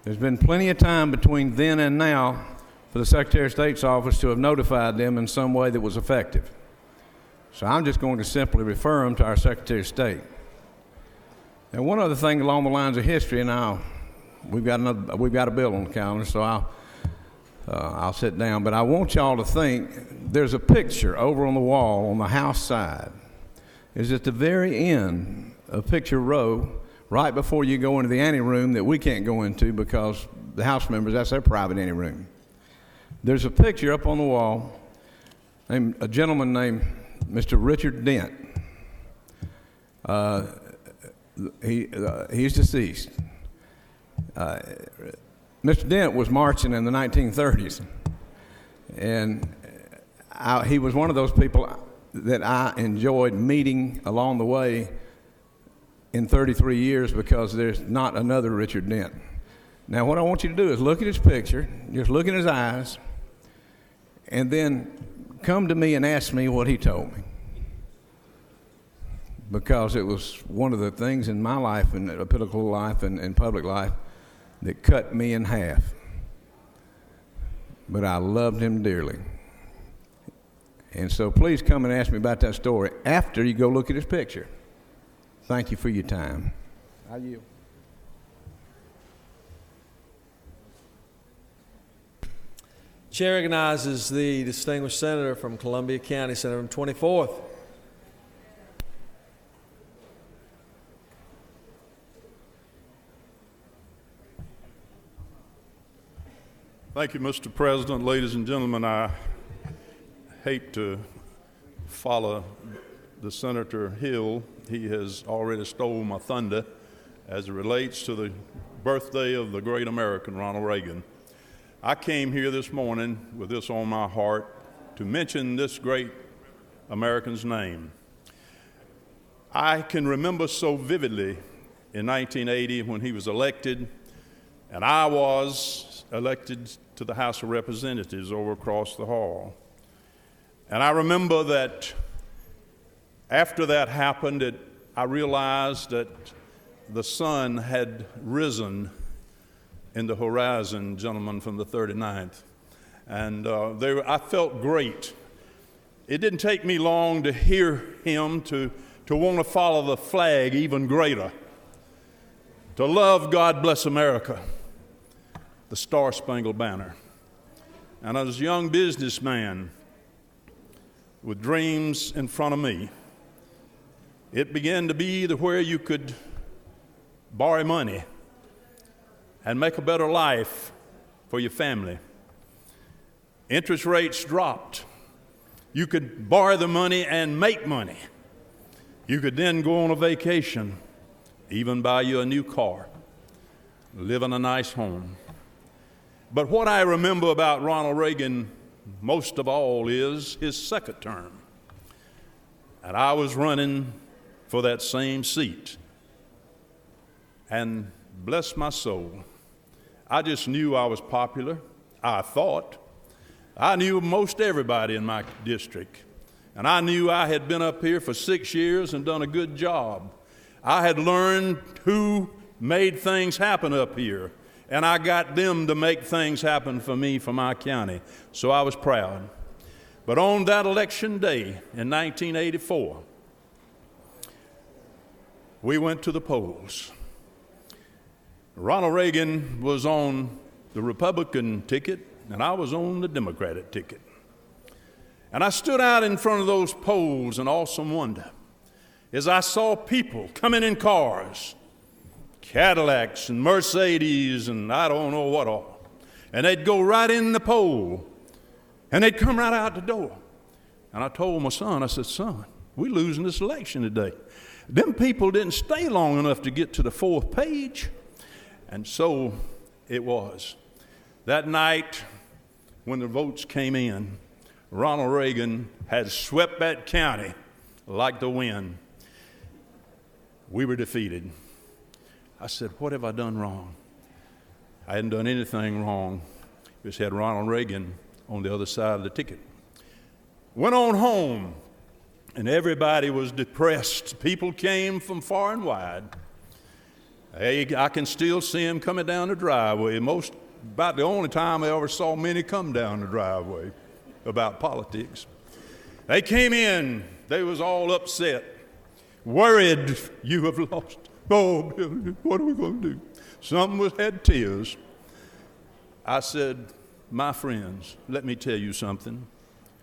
There's been plenty of time between then and now for the Secretary of State's office to have notified them in some way that was effective. So I'm just going to simply refer them to our Secretary of State. And one other thing along the lines of history, and we've got a bill on the calendar, so I'll sit down. But I want y'all to think there's a picture over on the wall on the House side. It's at the very end of picture row, right before you go into the anteroom that we can't go into because the House members, that's their private anteroom. There's a picture up on the wall, a gentleman named Mr. Richard Dent. He's deceased. Mr. Dent was marching in the 1930s, and he was one of those people that I enjoyed meeting along the way in 33 years because there's not another Richard Dent. Now, what I want you to do is look at his picture, just look in his eyes, and then come to me and ask me what he told me. Because it was one of the things in my life, in a political life and public life, that cut me in half. But I loved him dearly. And so please come and ask me about that story after you go look at his picture. Thank you for your time. I yield. Chair recognizes the distinguished senator from Columbia County, Senator from 24th. Thank you, Mr. President. Ladies and gentlemen, I hate to follow the Senator Hill. He has already stole my thunder as it relates to the birthday of the great American, Ronald Reagan. I came here this morning with this on my heart to mention this great American's name. I can remember so vividly in 1980 when he was elected, and I was elected to the House of Representatives over across the hall. And I remember that after that happened, I realized that the sun had risen in the horizon, gentlemen from the 39th. And I felt great. It didn't take me long to hear him to want to follow the flag even greater, to love God Bless America, the Star-Spangled Banner. And as a young businessman with dreams in front of me, it began to be where you could borrow money and make a better life for your family. Interest rates dropped, You could borrow the money and make money. You could then go on a vacation, even buy you a new car, live in a nice home. But what I remember about Ronald Reagan most of all is his second term. And I was running for that same seat. And bless my soul, I just knew I was popular. I thought. I knew most everybody in my district. And I knew I had been up here for 6 years and done a good job. I had learned who made things happen up here. And I got them to make things happen for me, for my county. So I was proud. But on that election day in 1984, we went to the polls. Ronald Reagan was on the Republican ticket, and I was on the Democratic ticket. And I stood out in front of those polls in awesome wonder as I saw people coming in cars, Cadillacs and Mercedes and I don't know what all. And they'd go right in the poll, and they'd come right out the door. And I told my son, I said, son, we're losing this election today. Them people didn't stay long enough to get to the fourth page. And so it was. That night, when the votes came in, Ronald Reagan had swept that county like the wind. We were defeated. I said, what have I done wrong? I hadn't done anything wrong. Just had Ronald Reagan on the other side of the ticket. Went on home, and everybody was depressed. People came from far and wide. Hey, I can still see them coming down the driveway. About the only time I ever saw many come down the driveway about politics. They came in. They was all upset, worried you have lost. Oh, Billy, what are we going to do? Some had tears. I said, my friends, let me tell you something.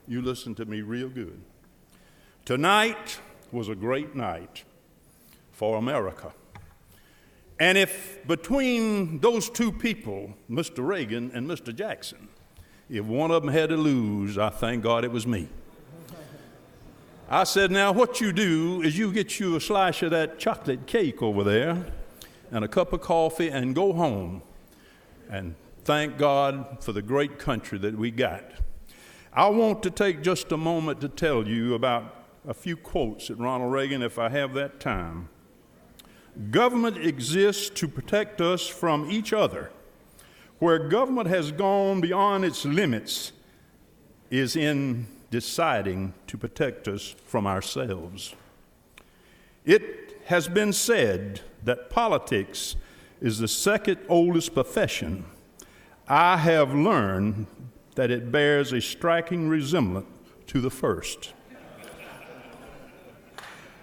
You listen to me real good. Tonight was a great night for America. And if between those two people, Mr. Reagan and Mr. Jackson, if one of them had to lose, I thank God it was me. I said, now what you do is you get you a slice of that chocolate cake over there and a cup of coffee and go home and thank God for the great country that we got. I want to take just a moment to tell you about a few quotes at Ronald Reagan, if I have that time. Government exists to protect us from each other. Where government has gone beyond its limits is in deciding to protect us from ourselves. It has been said that politics is the second oldest profession. I have learned that it bears a striking resemblance to the first.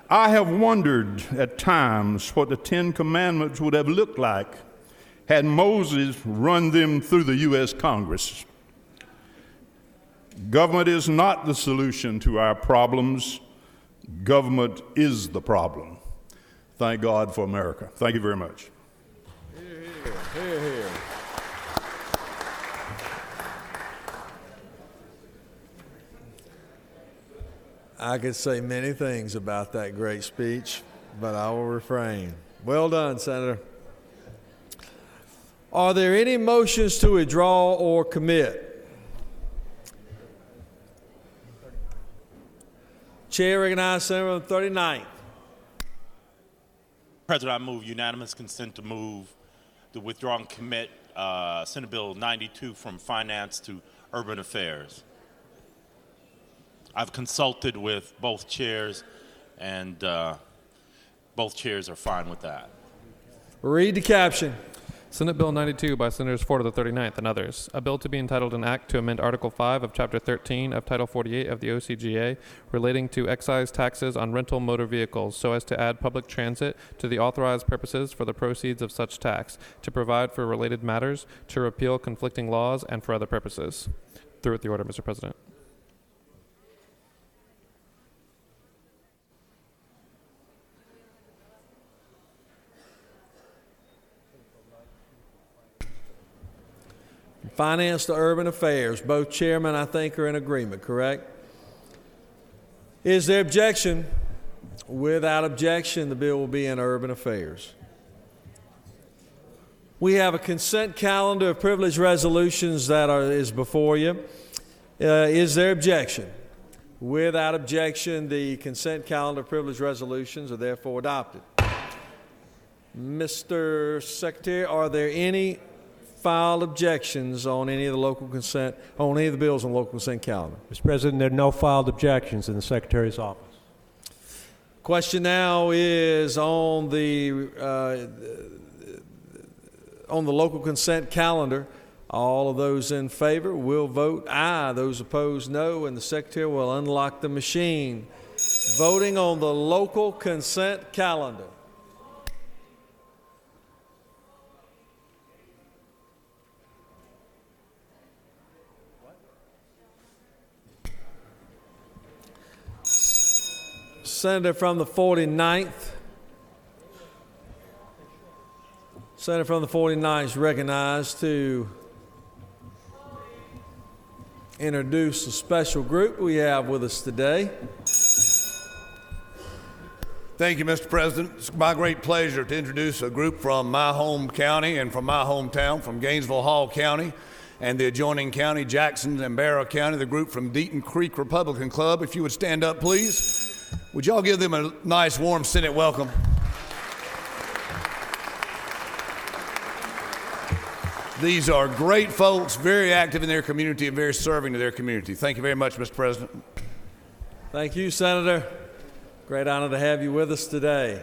I have wondered at times what the Ten Commandments would have looked like had Moses run them through the U.S. Congress. Government is not the solution to our problems. Government is the problem. Thank God for America. Thank you very much. Hear, hear, hear. I could say many things about that great speech, but I will refrain. Well done, Senator. Are there any motions to withdraw or commit? Chair recognizes Senator on the 39th. President, I move unanimous consent to move the withdraw and commit Senate Bill 92 from Finance to Urban Affairs. I've consulted with both chairs, and both chairs are fine with that. Read the caption. Senate Bill 92 by Senators Ford of the 39th and others. A bill to be entitled an act to amend Article 5 of Chapter 13 of Title 48 of the OCGA relating to excise taxes on rental motor vehicles so as to add public transit to the authorized purposes for the proceeds of such tax, to provide for related matters, to repeal conflicting laws, and for other purposes. Through with the order, Mr. President. Finance to Urban Affairs. Both chairmen, I think, are in agreement, correct? Is there objection? Without objection, the bill will be in Urban Affairs. We have a consent calendar of privileged resolutions that is before you. Is there objection? Without objection, the consent calendar of privileged resolutions are therefore adopted. Mr. Secretary, are there any filed objections on any of the bills on the local consent calendar? Mr. President, there are no filed objections in the Secretary's office. Question now is on the local consent calendar. All of those in favor will vote aye. Those opposed, no, and the Secretary will unlock the machine. Voting on the local consent calendar. Senator from the 49th. Senator from the 49th is recognized to introduce a special group we have with us today. Thank you, Mr. President. It's my great pleasure to introduce a group from my home county and from my hometown, from Gainesville Hall County and the adjoining county, Jackson and Barrow County, the group from Deaton Creek Republican Club. If you would stand up, please. Would y'all give them a nice, warm Senate welcome? These are great folks, very active in their community and very serving to their community. Thank you very much, Mr. President. Thank you, Senator. Great honor to have you with us today.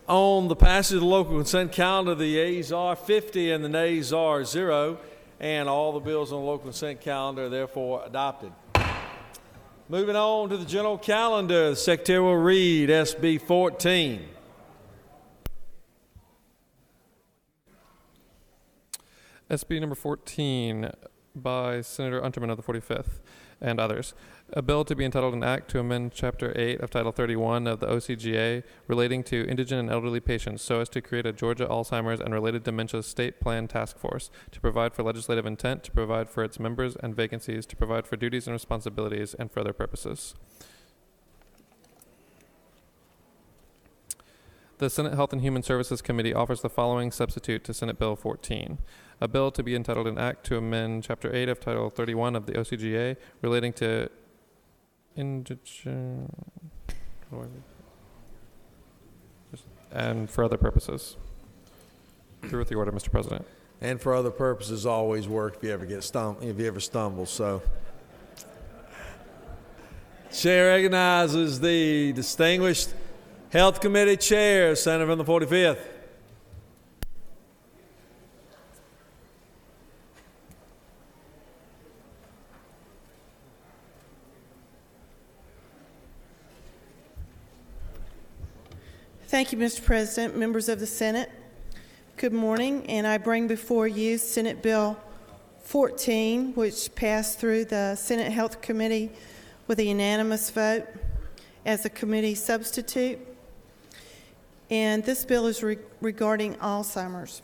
On the passage of the local consent calendar, the yeas are 50 and the nays are 0, and all the bills on the local consent calendar are therefore adopted. Moving on to the general calendar, the Secretary will read SB 14. SB number 14 by Senator Unterman of the 45th and others. A bill to be entitled an act to amend Chapter 8 of Title 31 of the OCGA relating to indigent and elderly patients so as to create a Georgia Alzheimer's and related dementia state plan task force, to provide for legislative intent, to provide for its members and vacancies, to provide for duties and responsibilities, and for other purposes. The Senate Health and Human Services Committee offers the following substitute to Senate Bill 14. A bill to be entitled an act to amend Chapter 8 of Title 31 of the OCGA relating to indigent and for other purposes. Through with the order, Mr. President. And for other purposes always work if you ever stumble. So, Chair recognizes the distinguished Health Committee Chair, Senator from the 45th. Thank you, Mr. President, members of the Senate. Good morning, and I bring before you Senate Bill 14, which passed through the Senate Health Committee with a unanimous vote as a committee substitute. And this bill is regarding Alzheimer's.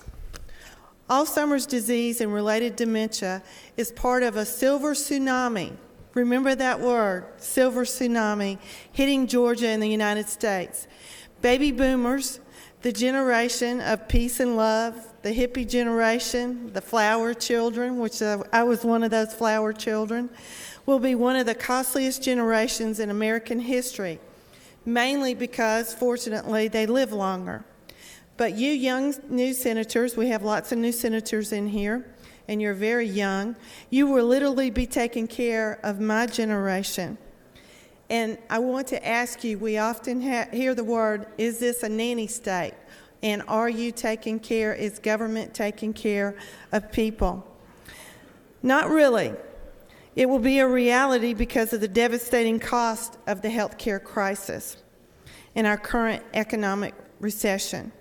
Alzheimer's disease and related dementia is part of a silver tsunami. Remember that word, silver tsunami, hitting Georgia and the United States. Baby boomers, the generation of peace and love, the hippie generation, the flower children, which I was one of those flower children, will be one of the costliest generations in American history, mainly because, fortunately, they live longer. But you young new senators, we have lots of new senators in here, and you're very young, you will literally be taking care of my generation. And I want to ask you, we often hear the word, is this a nanny state? And are you taking care, is government taking care of people? Not really. It will be a reality because of the devastating cost of the healthcare crisis and our current economic recession.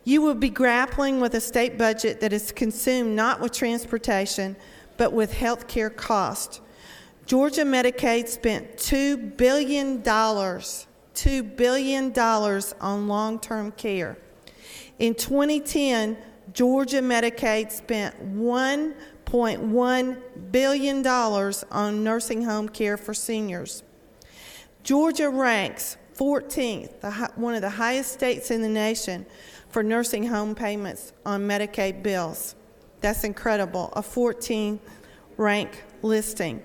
You will be grappling with a state budget that is consumed not with transportation, but with healthcare costs. Georgia Medicaid spent $2 billion on long-term care. In 2010, Georgia Medicaid spent $1.5 $1.1 billion on nursing home care for seniors. Georgia ranks 14th, one of the highest states in the nation, for nursing home payments on Medicaid bills. That's incredible, a 14 rank listing.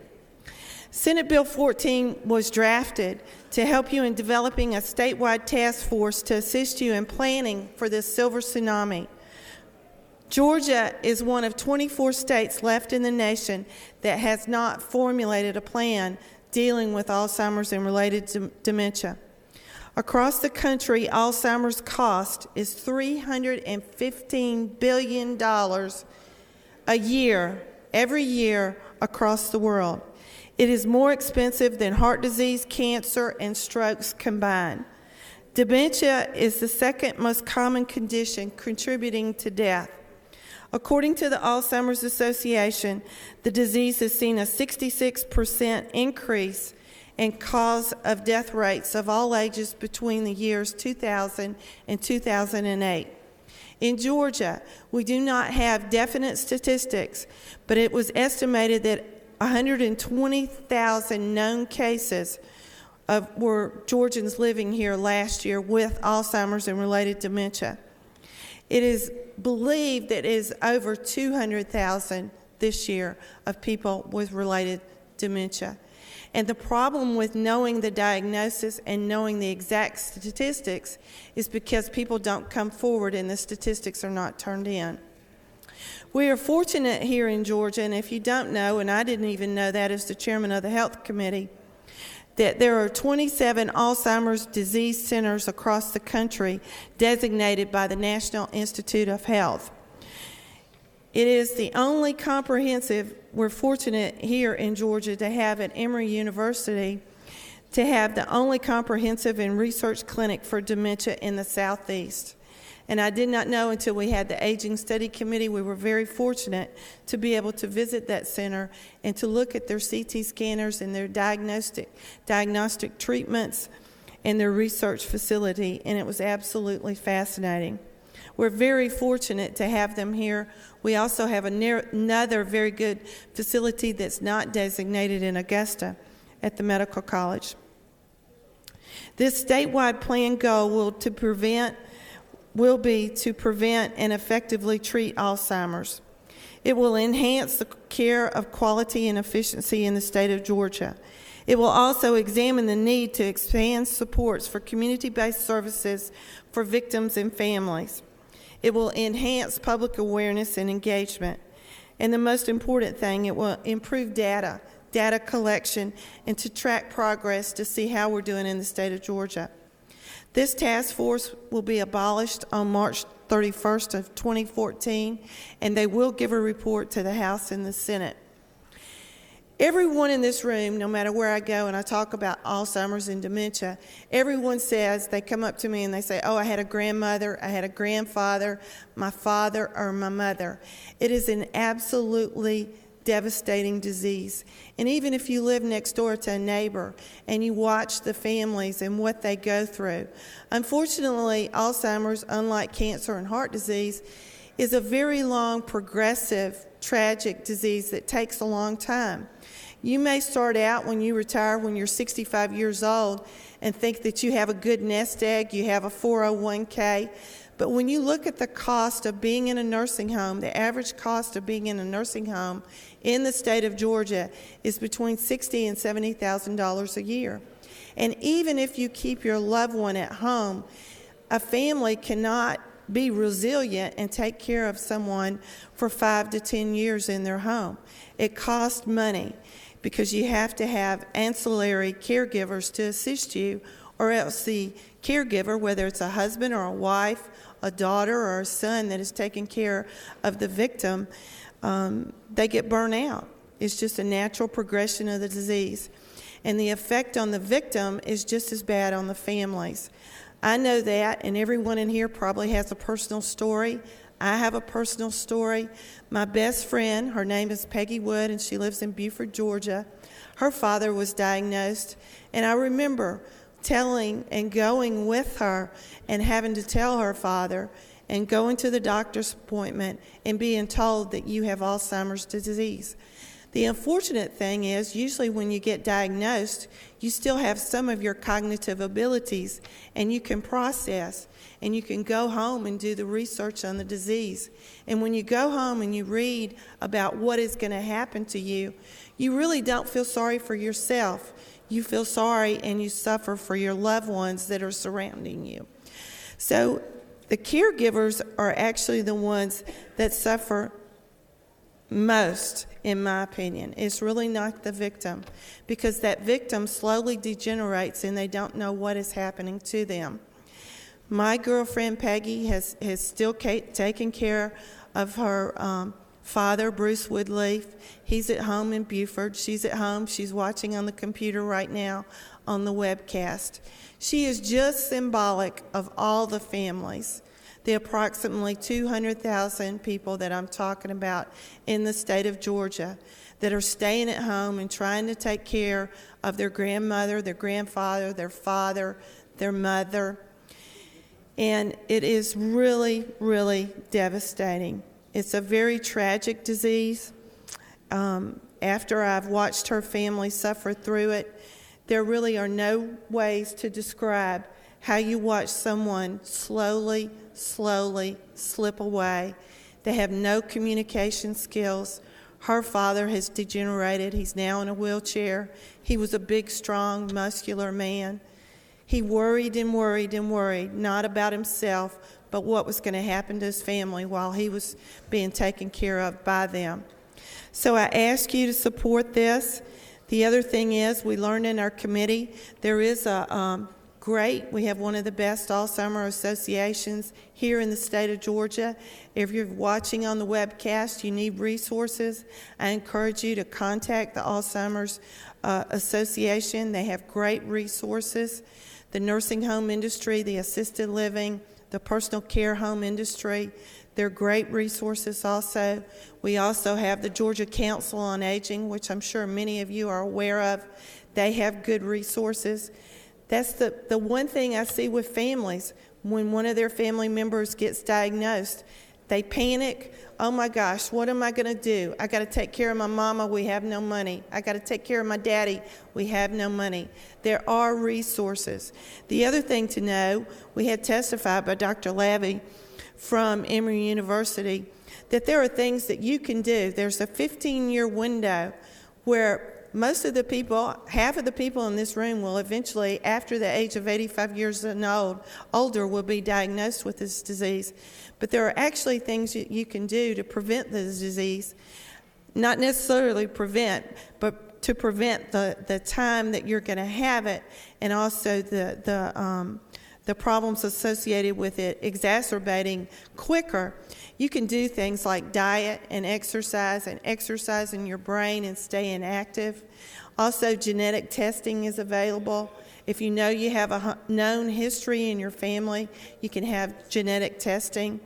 Senate Bill 14 was drafted to help you in developing a statewide task force to assist you in planning for this silver tsunami. Georgia is one of 24 states left in the nation that has not formulated a plan dealing with Alzheimer's and related dementia. Across the country, Alzheimer's cost is $315 billion a year, every year across the world. It is more expensive than heart disease, cancer, and strokes combined. Dementia is the second most common condition contributing to death. According to the Alzheimer's Association, the disease has seen a 66% increase in cause of death rates of all ages between the years 2000 and 2008. In Georgia, we do not have definite statistics, but it was estimated that 120,000 known cases were Georgians living here last year with Alzheimer's and related dementia. It is believed that it is over 200,000 this year of people with related dementia. And the problem with knowing the diagnosis and knowing the exact statistics is because people don't come forward and the statistics are not turned in. We are fortunate here in Georgia, and if you don't know, and I didn't even know that as the chairman of the Health Committee, that there are 27 Alzheimer's disease centers across the country designated by the National Institute of Health. It is the only comprehensive, we're fortunate here in Georgia to have at Emory University, to have the only comprehensive and research clinic for dementia in the Southeast. And I did not know until we had the Aging Study Committee. We were very fortunate to be able to visit that center and to look at their CT scanners and their diagnostic treatments and their research facility, and it was absolutely fascinating. We're very fortunate to have them here. We also have another very good facility that's not designated in Augusta at the Medical College. This statewide plan goal will be to prevent and effectively treat Alzheimer's. It will enhance the care of quality and efficiency in the state of Georgia. It will also examine the need to expand supports for community-based services for victims and families. It will enhance public awareness and engagement. And the most important thing, it will improve data collection, and to track progress to see how we're doing in the state of Georgia. This task force will be abolished on March 31st of 2014, and they will give a report to the House and the Senate. Everyone in this room, no matter where I go and I talk about Alzheimer's and dementia, everyone says, they come up to me and they say, oh, I had a grandmother, I had a grandfather, my father, or my mother. It is an absolutely devastating disease. And even if you live next door to a neighbor and you watch the families and what they go through, unfortunately, Alzheimer's, unlike cancer and heart disease, is a very long, progressive, tragic disease that takes a long time. You may start out when you retire when you're 65 years old and think that you have a good nest egg, you have a 401k, but when you look at the cost of being in a nursing home, the average cost of being in a nursing home in the state of Georgia is between $60,000 and $70,000 a year. And even if you keep your loved one at home, a family cannot be resilient and take care of someone for 5 to 10 years in their home. It costs money because you have to have ancillary caregivers to assist you, or else the caregiver, whether it's a husband or a wife, a daughter or a son that is taking care of the victim, they get burnt out. It's just a natural progression of the disease. And the effect on the victim is just as bad on the families. I know that, and everyone in here probably has a personal story. I have a personal story. My best friend, her name is Peggy Wood, and she lives in Beaufort, Georgia. Her father was diagnosed, and I remember telling and going with her and having to tell her father and going to the doctor's appointment and being told that you have Alzheimer's disease. The unfortunate thing is, usually when you get diagnosed, you still have some of your cognitive abilities, and you can process, and you can go home and do the research on the disease. And when you go home and you read about what is going to happen to you, you really don't feel sorry for yourself. You feel sorry and you suffer for your loved ones that are surrounding you. So the caregivers are actually the ones that suffer most, in my opinion. It's really not the victim, because that victim slowly degenerates and they don't know what is happening to them. My girlfriend Peggy has still taken care of her father, Bruce Woodleaf. He's at home in Beaufort. She's at home. She's watching on the computer right now on the webcast. She is just symbolic of all the families, the approximately 200,000 people that I'm talking about in the state of Georgia that are staying at home and trying to take care of their grandmother, their grandfather, their father, their mother. And it is really, really devastating. It's a very tragic disease. After I've watched her family suffer through it, there really are no ways to describe how you watch someone slowly slip away. They have no communication skills. Her father has degenerated. He's now in a wheelchair. He was a big, strong, muscular man. He worried and worried and worried, not about himself, but what was going to happen to his family while he was being taken care of by them. So I ask you to support this. The other thing is, we learned in our committee, there is we have one of the best Alzheimer's associations here in the state of Georgia. If you're watching on the webcast, you need resources, I encourage you to contact the Alzheimer's Association. They have great resources. The nursing home industry, the assisted living, the personal care home industry, they're great resources also. We also have the Georgia Council on Aging, which I'm sure many of you are aware of. They have good resources. That's the one thing I see with families. When one of their family members gets diagnosed, they panic. Oh my gosh, what am I going to do? I got to take care of my mama. We have no money. I got to take care of my daddy. We have no money. There are resources. The other thing to know, we had testified by Dr. Lavey from Emory University that there are things that you can do. There's a 15-year window where most of the people, half of the people in this room will eventually, after the age of 85 years and older, will be diagnosed with this disease. But there are actually things that you can do to prevent this disease. Not necessarily prevent, but to prevent the time that you're going to have it, and also the problems associated with it exacerbating quicker. You can do things like diet and exercising your brain and staying active. Also, genetic testing is available. If you know you have a known history in your family, you can have genetic testing.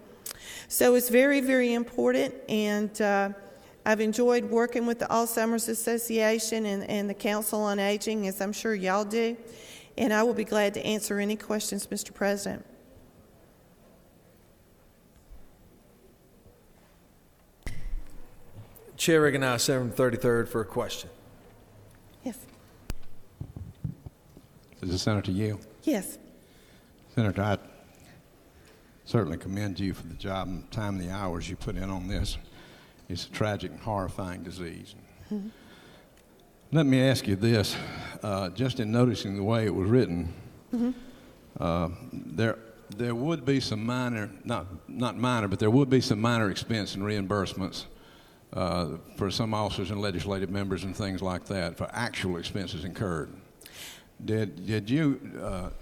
So it's very, very important, and I've enjoyed working with the Alzheimer's Association and the Council on Aging, as I'm sure y'all do, and I will be glad to answer any questions, Mr. President. Chair recognizes Senator from 33rd for a question. Yes. Is the Senator Yale? Yes. Senator, I certainly commend you for the job and time and the hours you put in on this. It's a tragic and horrifying disease. Mm-hmm. Let me ask you this, just in noticing the way it was written, mm-hmm. There would be some minor, not minor, but there would be some minor expense and reimbursements for some officers and legislative members and things like that for actual expenses incurred. Did you,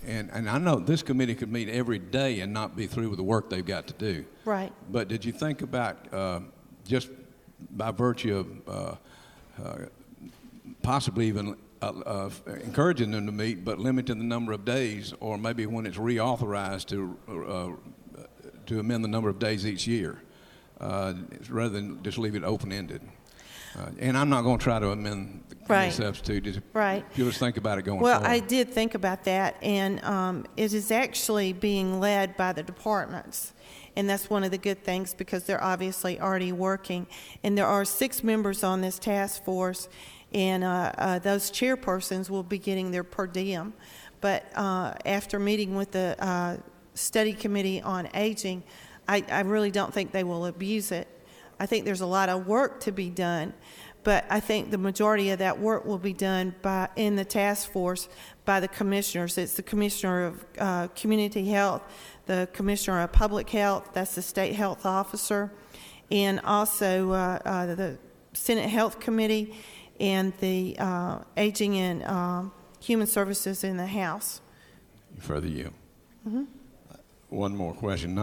and I know this committee could meet every day and not be through with the work they've got to do. Right. But did you think about just by virtue of possibly even encouraging them to meet, but limiting the number of days, or maybe when it's reauthorized to amend the number of days each year, rather than just leave it open-ended? And I'm not going to try to amend the committee substitute. Just, you'll just think about it going forward. Well, I did think about that, and it is actually being led by the departments. And that's one of the good things because they're obviously already working. And there are 6 members on this task force, and those chairpersons will be getting their per diem. But after meeting with the study committee on aging, I really don't think they will abuse it. I think there's a lot of work to be done, but I think the majority of that work will be done in the task force by the commissioners. It's the commissioner of community health, the commissioner of public health, that's the state health officer, and also the Senate Health Committee and the Aging and Human Services in the House. Further you. One more question.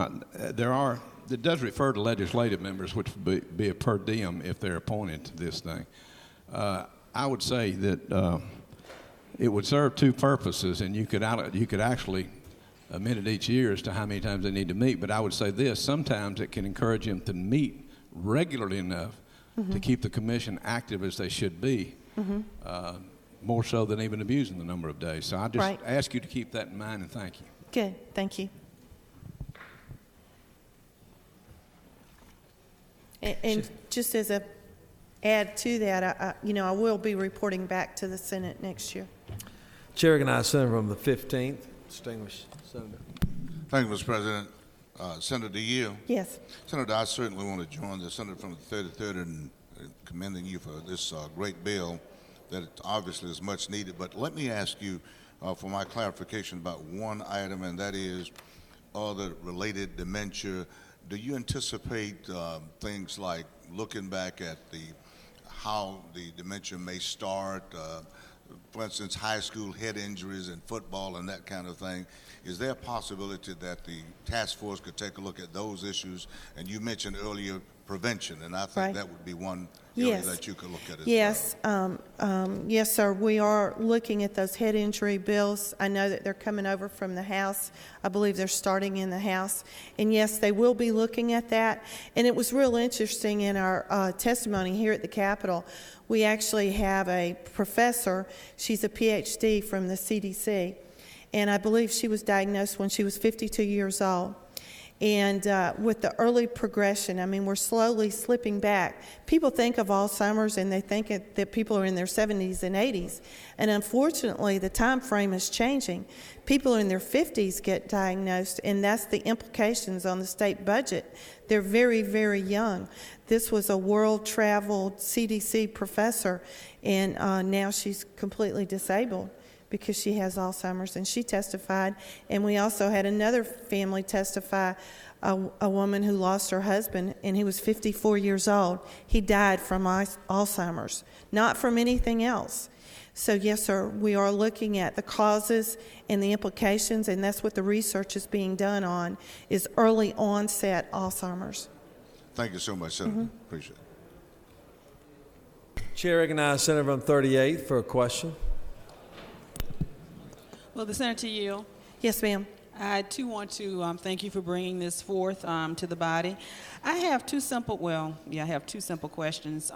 It does refer to legislative members, which would be a per diem if they're appointed to this thing. I would say that it would serve 2 purposes, and you could actually amend it each year as to how many times they need to meet. But I would say this: sometimes it can encourage them to meet regularly enough to keep the commission active as they should be, more so than even abusing the number of days. So I just ask you to keep that in mind, and thank you. Good, thank you. And just as a add to that, I will be reporting back to the Senate next year. Chair recognizes Senator from the 15th. Distinguished Senator. Thank you, Mr. President. Senator Yield. Yes. Senator, I certainly want to join the senator from the 33rd in commending you for this great bill that obviously is much needed. But let me ask you for my clarification about one item, and that is other related dementia. Do you anticipate things like looking back at how the dementia may start, for instance, high school head injuries in football and that kind of thing? Is there a possibility that the task force could take a look at those issues? And you mentioned earlier prevention, and I think that would be one area that you could look at as well. Yes, sir. We are looking at those head injury bills. I know that they're coming over from the House. I believe they're starting in the House. And yes, they will be looking at that. And it was real interesting in our testimony here at the Capitol. We actually have a professor. She's a PhD from the CDC. And I believe she was diagnosed when she was 52 years old. And with the early progression, I mean, we're slowly slipping back. People think of Alzheimer's and they think that people are in their 70s and 80s. And unfortunately, the time frame is changing. People in their 50s get diagnosed, and that's the implications on the state budget. They're very, very young. This was a world-traveled CDC professor, and now she's completely disabled because she has Alzheimer's, and she testified. And we also had another family testify, a woman who lost her husband, and he was 54 years old. He died from Alzheimer's, not from anything else. So yes, sir, we are looking at the causes and the implications, and that's what the research is being done on, is early onset Alzheimer's. Thank you so much, Senator. Appreciate it. Chair recognizes Senator from 38th for a question. Well, the Senator Yield. Yes, ma'am. I, too, want to thank you for bringing this forth to the body. I have two simple questions,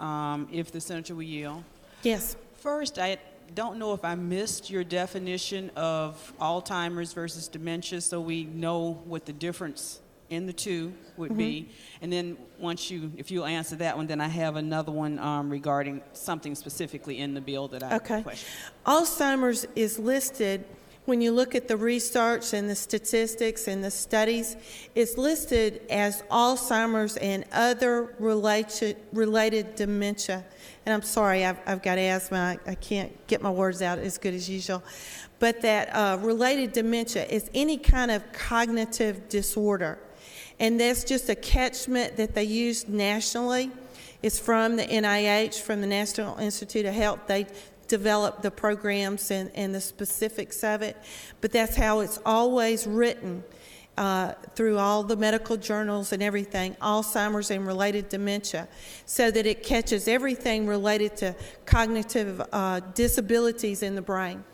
if the Senator will yield. Yes. First, I don't know if I missed your definition of Alzheimer's versus dementia, so we know what the difference in the two would be. And then if you'll answer that one, then I have another one regarding something specifically in the bill that I question. Alzheimer's is listed. When you look at the research and the statistics and the studies, it's listed as Alzheimer's and other related dementia. And I'm sorry, I've got asthma. I can't get my words out as good as usual. But that related dementia is any kind of cognitive disorder. And that's just a catchment that they use nationally. It's from the NIH, from the National Institute of Health. They develop the programs and the specifics of it, but that's how it's always written through all the medical journals and everything, Alzheimer's and related dementia, so that it catches everything related to cognitive disabilities in the brain.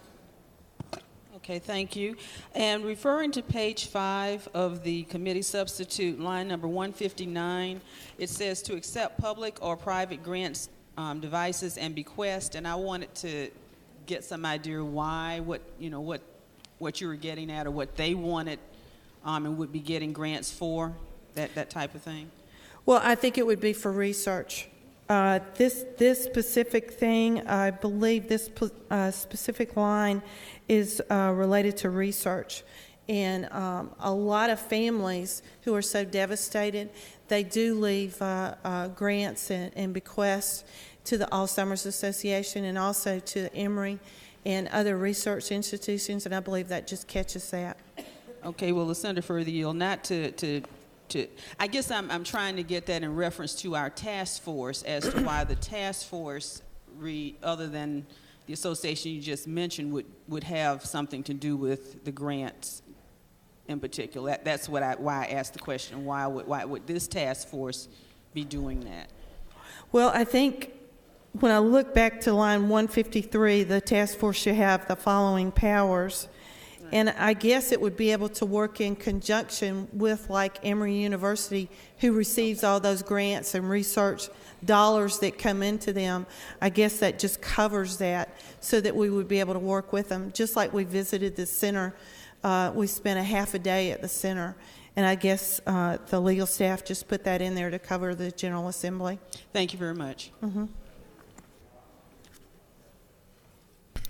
Okay, thank you. And referring to page 5 of the committee substitute, line number 159, it says to accept public or private grants devices and bequests, and I wanted to get some idea why, what you were getting at, or what they wanted and would be getting grants for, that type of thing. Well, I think it would be for research. This specific thing, I believe this specific line is related to research. And a lot of families who are so devastated, they do leave grants and bequests to the Alzheimer's Association and also to Emory and other research institutions, and I believe that just catches that. Okay, well, the Senator further yield not to I guess I'm trying to get that in reference to our task force as to why the task force, other than the association you just mentioned, would have something to do with the grants in particular. That's why I asked the question, why would this task force be doing that? Well, I think when I look back to line 153, the task force should have the following powers. And I guess it would be able to work in conjunction with like Emory University, who receives all those grants and research dollars that come into them. I guess that just covers that so that we would be able to work with them. Just like we visited the center, we spent a half a day at the center. And I guess the legal staff just put that in there to cover the General Assembly. Thank you very much. Mm-hmm.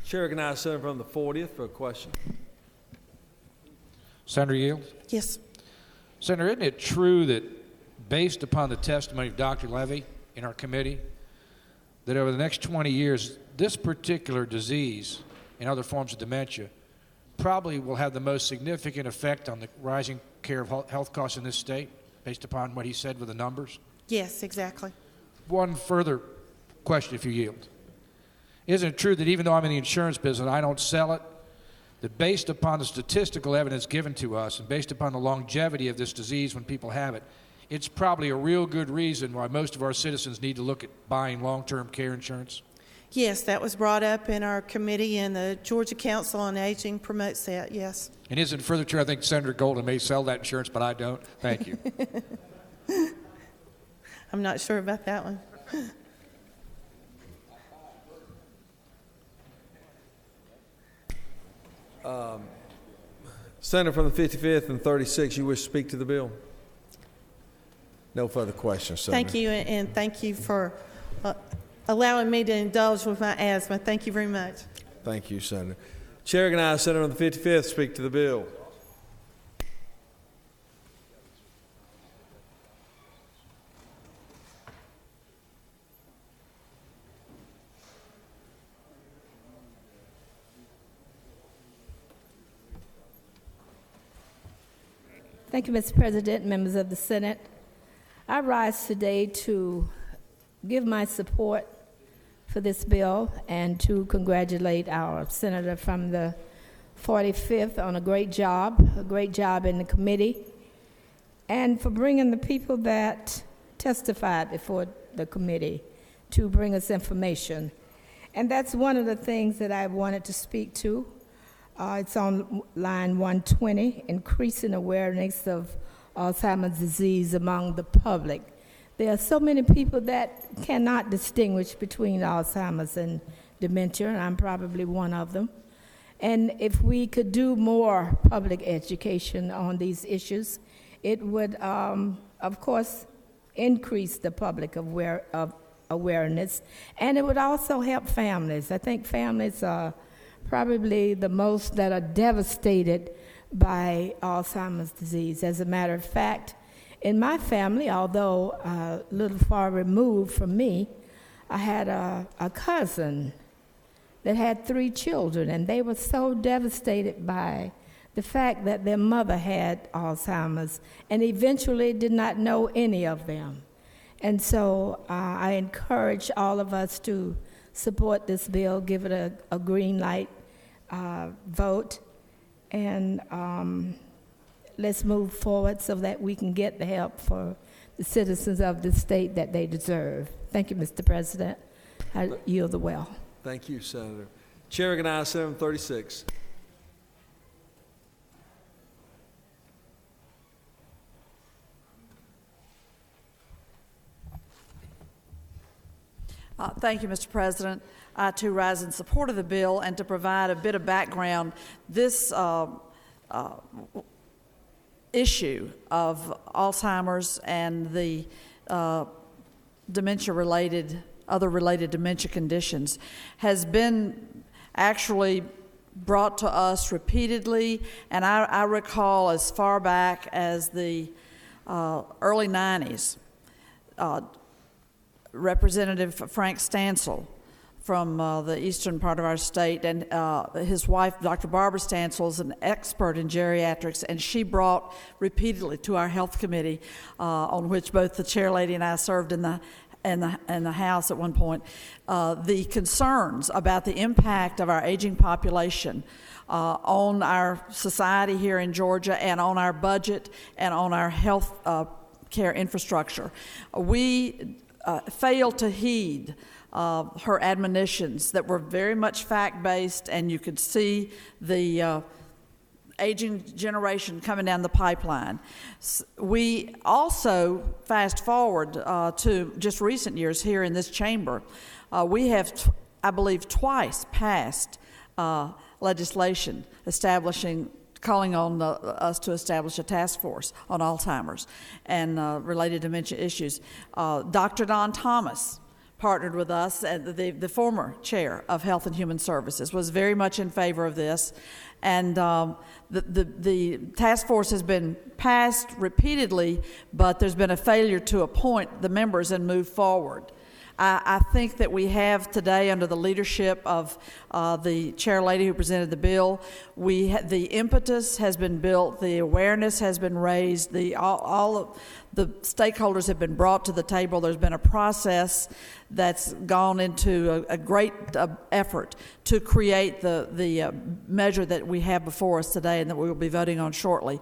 Chair recognizes Senator from the 40th for a question. Senator Yield? Yes. Senator, isn't it true that based upon the testimony of Dr. Levy in our committee, that over the next 20 years, this particular disease and other forms of dementia probably will have the most significant effect on the rising care of health costs in this state, based upon what he said with the numbers? Yes, exactly. One further question, if you yield. Isn't it true that even though I'm in the insurance business, I don't sell it, that based upon the statistical evidence given to us and based upon the longevity of this disease when people have it, it's probably a real good reason why most of our citizens need to look at buying long-term care insurance? Yes, that was brought up in our committee, and the Georgia Council on Aging promotes that, yes. And isn't further true, I think Senator Golden may sell that insurance, but I don't. Thank you. I'm not sure about that one. Senator from the 55th and 36th, you wish to speak to the bill? No further questions, Senator. Thank you, and thank you for allowing me to indulge with my asthma. Thank you very much. Thank you, Senator. Chair recognizes Senator from the 55th speak to the bill. Thank you, Mr. President, members of the Senate. I rise today to give my support for this bill and to congratulate our senator from the 45th on a great job in the committee, and for bringing the people that testified before the committee to bring us information. And that's one of the things that I wanted to speak to. It's on line 120, increasing awareness of Alzheimer's disease among the public. There are so many people that cannot distinguish between Alzheimer's and dementia, and I'm probably one of them. And if we could do more public education on these issues, it would, of course, increase the public awareness, and it would also help families. I think families are probably the most that are devastated by Alzheimer's disease. As a matter of fact, in my family, although a little far removed from me, I had a cousin that had 3 children, and they were so devastated by the fact that their mother had Alzheimer's and eventually did not know any of them. And so I encourage all of us to support this bill, give it a green light vote, and let's move forward so that we can get the help for the citizens of the state that they deserve. Thank you, Mr. President. I yield the well. Thank you, Senator. Chair recognizes Senator 36. Thank you, Mr. President. I, too, rise in support of the bill, and to provide a bit of background, this issue of Alzheimer's and the other related dementia conditions has been actually brought to us repeatedly, and I recall as far back as the early 90s, Representative Frank Stansel from the eastern part of our state, and his wife, Dr. Barbara Stansel, is an expert in geriatrics, and she brought repeatedly to our health committee, on which both the chair lady and I served in the House at one point, the concerns about the impact of our aging population on our society here in Georgia, and on our budget, and on our health care infrastructure. We failed to heed her admonitions that were very much fact-based, and you could see the aging generation coming down the pipeline. We also, fast forward to just recent years here in this chamber, we have, I believe, twice passed legislation calling on us to establish a task force on Alzheimer's and related dementia issues. Dr. Don Thomas partnered with us, and the former chair of Health and Human Services was very much in favor of this. And the task force has been passed repeatedly, but there's been a failure to appoint the members and move forward. I think that we have today, under the leadership of the chair lady who presented the bill, the impetus has been built, the awareness has been raised, all of the stakeholders have been brought to the table. There's been a process that's gone into a great effort to create the measure that we have before us today and that we will be voting on shortly.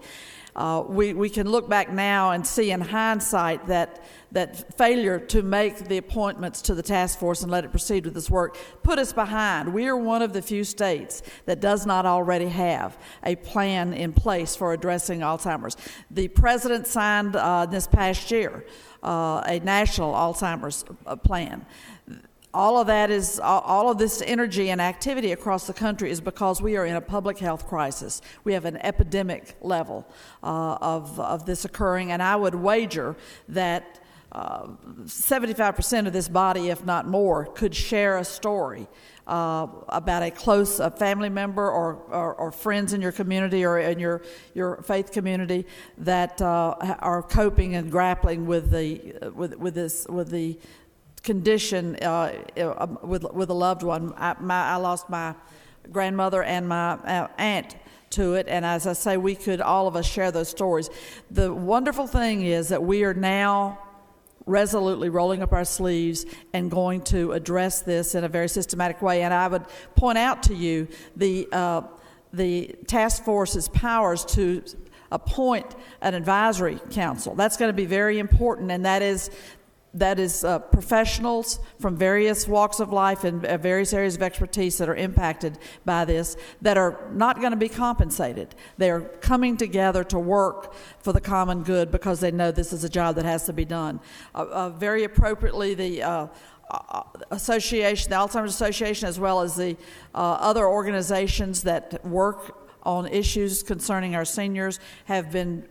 We can look back now and see in hindsight that failure to make the appointments to the task force and let it proceed with this work put us behind. We are one of the few states that does not already have a plan in place for addressing Alzheimer's. The president signed this past year a national Alzheimer's plan. All of this energy and activity across the country is because we are in a public health crisis. We have an epidemic level of this occurring, and I would wager that 75% of this body, if not more, could share a story about a close family member or friends in your community or in your faith community that are coping and grappling with the condition with a loved one. I lost my grandmother and my aunt to it, and as I say, we could all of us share those stories. The wonderful thing is that we are now resolutely rolling up our sleeves and going to address this in a very systematic way. And I would point out to you the task force's powers to appoint an advisory council. That's going to be very important, and that is professionals from various walks of life and various areas of expertise that are impacted by this that are not going to be compensated. They're coming together to work for the common good because they know this is a job that has to be done. Very appropriately, the association, the Alzheimer's Association, as well as the other organizations that work on issues concerning our seniors have been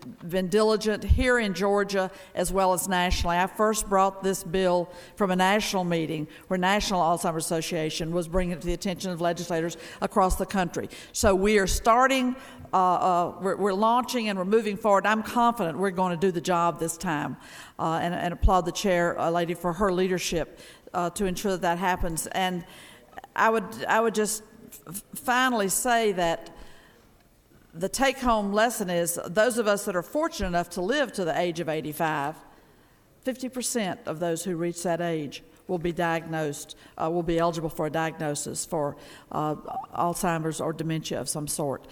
diligent here in Georgia as well as nationally. I first brought this bill from a national meeting where National Alzheimer's Association was bringing it to the attention of legislators across the country. So we are starting, we're launching and we're moving forward. I'm confident we're going to do the job this time and applaud the chair lady for her leadership to ensure that happens. And I would just finally say that the take-home lesson is those of us that are fortunate enough to live to the age of 85, 50% of those who reach that age will be diagnosed, will be eligible for a diagnosis for Alzheimer's or dementia of some sort.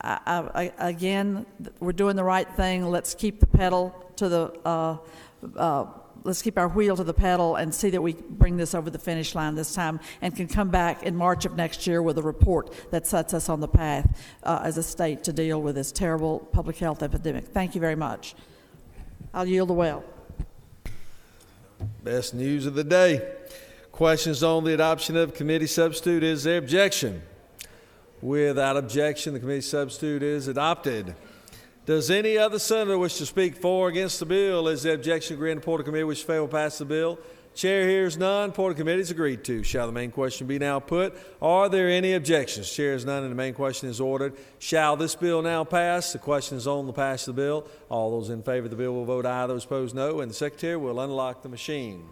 Again, we're doing the right thing. Let's keep the pedal to the let's keep our wheel to the pedal and see that we bring this over the finish line this time and can come back in March of next year with a report that sets us on the path as a state to deal with this terrible public health epidemic. Thank you very much. I'll yield the well. Best news of the day. Questions on the adoption of committee substitute. Is there objection? Without objection, the committee substitute is adopted. Does any other senator wish to speak for or against the bill? Is there objection agreed to report of committee which fail to pass the bill? Chair hears none. Report of committee is agreed to. Shall the main question be now put? Are there any objections? Chair hears none, and the main question is ordered. Shall this bill now pass? The question is on the pass of the bill. All those in favor of the bill will vote aye. Those opposed, no. And the secretary will unlock the machine.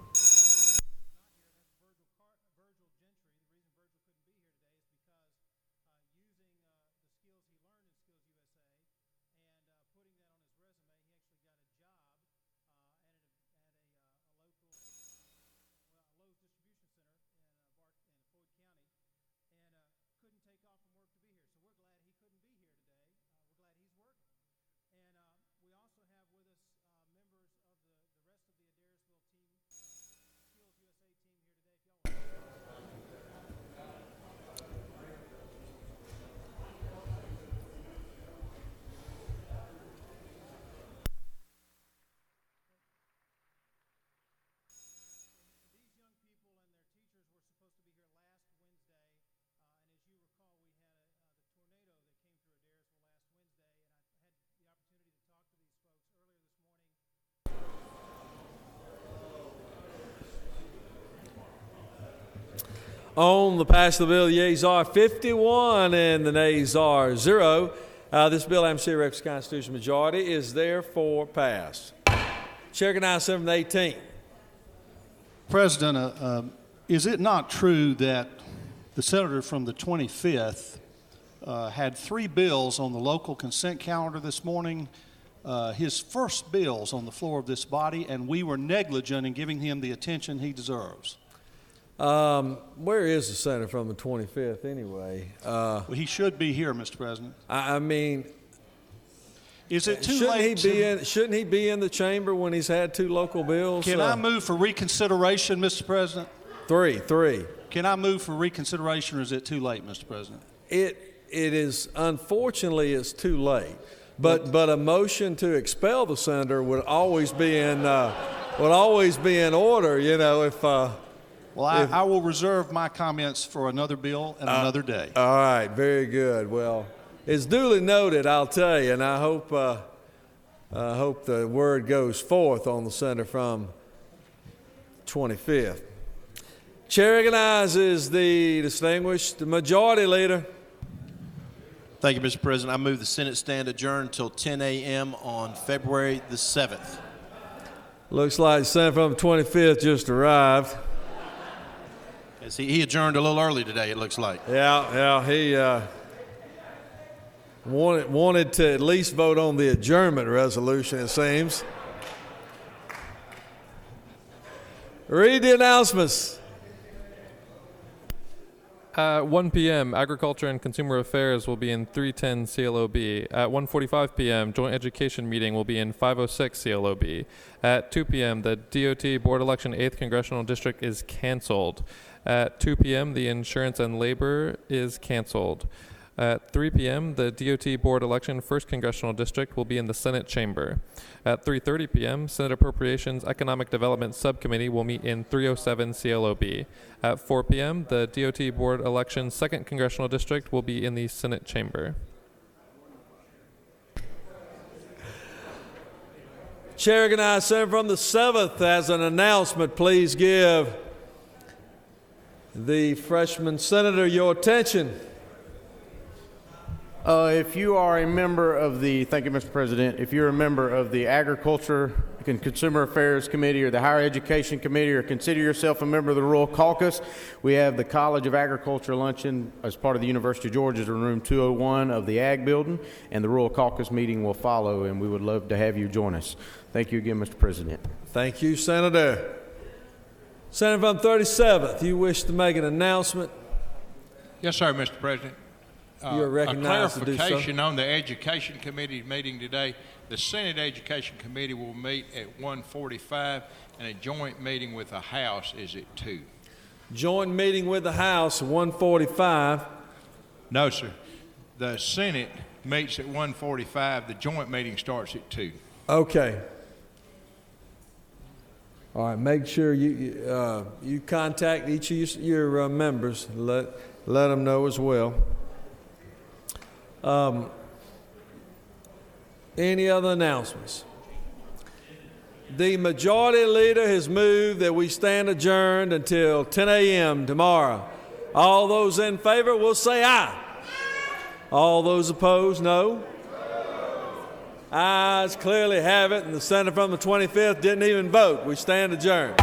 On the pass of the bill, the yeas are 51 and the nays are 0. This bill, I'm sure, represents the constitutional majority, is therefore passed. Chair recognizes senator from the 18th. President, is it not true that the senator from the 25th had 3 bills on the local consent calendar this morning, his first bills on the floor of this body, and we were negligent in giving him the attention he deserves? Where is the senator from the 25th anyway? Well, he should be here, Mr. President. I mean, is it too late? Shouldn't he be in the chamber when he's had 2 local bills? Can I move for reconsideration, Mr. President? Three. Can I move for reconsideration, or is it too late, Mr. President? It is, unfortunately, it's too late. But a motion to expel the senator would always be in order. You know, if. Well, I will reserve my comments for another bill and another day. All right, very good. Well, it's duly noted, I'll tell you, and I hope the word goes forth on the senator from 25th. Chair recognizes the distinguished majority leader. Thank you, Mr. President. I move the Senate stand adjourned until 10 a.m. on February the 7th. Looks like the senator from the 25th just arrived. He adjourned a little early today, it looks like. Yeah, he wanted to at least vote on the adjournment resolution, it seems. Read the announcements. 1 p.m., Agriculture and Consumer Affairs will be in 310 CLOB. At 1:45 p.m., Joint Education Meeting will be in 506 CLOB. At 2 p.m., the DOT Board Election 8th Congressional District is canceled. At 2 p.m., the Insurance and Labor is canceled. At 3 p.m., the DOT Board Election 1st Congressional District will be in the Senate chamber. At 3:30 p.m., Senate Appropriations Economic Development Subcommittee will meet in 307 CLOB. At 4 p.m., the DOT Board Election 2nd Congressional District will be in the Senate chamber. Chair recognizes senator from the 7th as an announcement. Please give the freshman senator your attention. If you are a member of the, thank you, Mr. President, if you're a member of the Agriculture and Consumer Affairs Committee or the Higher Education Committee, or consider yourself a member of the Rural Caucus, we have the College of Agriculture luncheon as part of the University of Georgia's in room 201 of the Ag Building, and the Rural Caucus meeting will follow, and we would love to have you join us. Thank you again, Mr. President. Thank you, Senator. Senator from 37th, you wish to make an announcement? Yes, sir, Mr. President. You're recognized to do so. A clarification on the Education Committee meeting today. The Senate Education Committee will meet at 1:45, and a joint meeting with the House is at 2. Joint meeting with the House, 1:45. No, sir. The Senate meets at 1:45. The joint meeting starts at 2. Okay. All right, make sure you contact each of your members. Let them know as well. Any other announcements? The majority leader has moved that we stand adjourned until 10 a.m. tomorrow. All those in favor will say aye. All those opposed, no. Ayes clearly have it, and the senator from the 25th didn't even vote. We stand adjourned.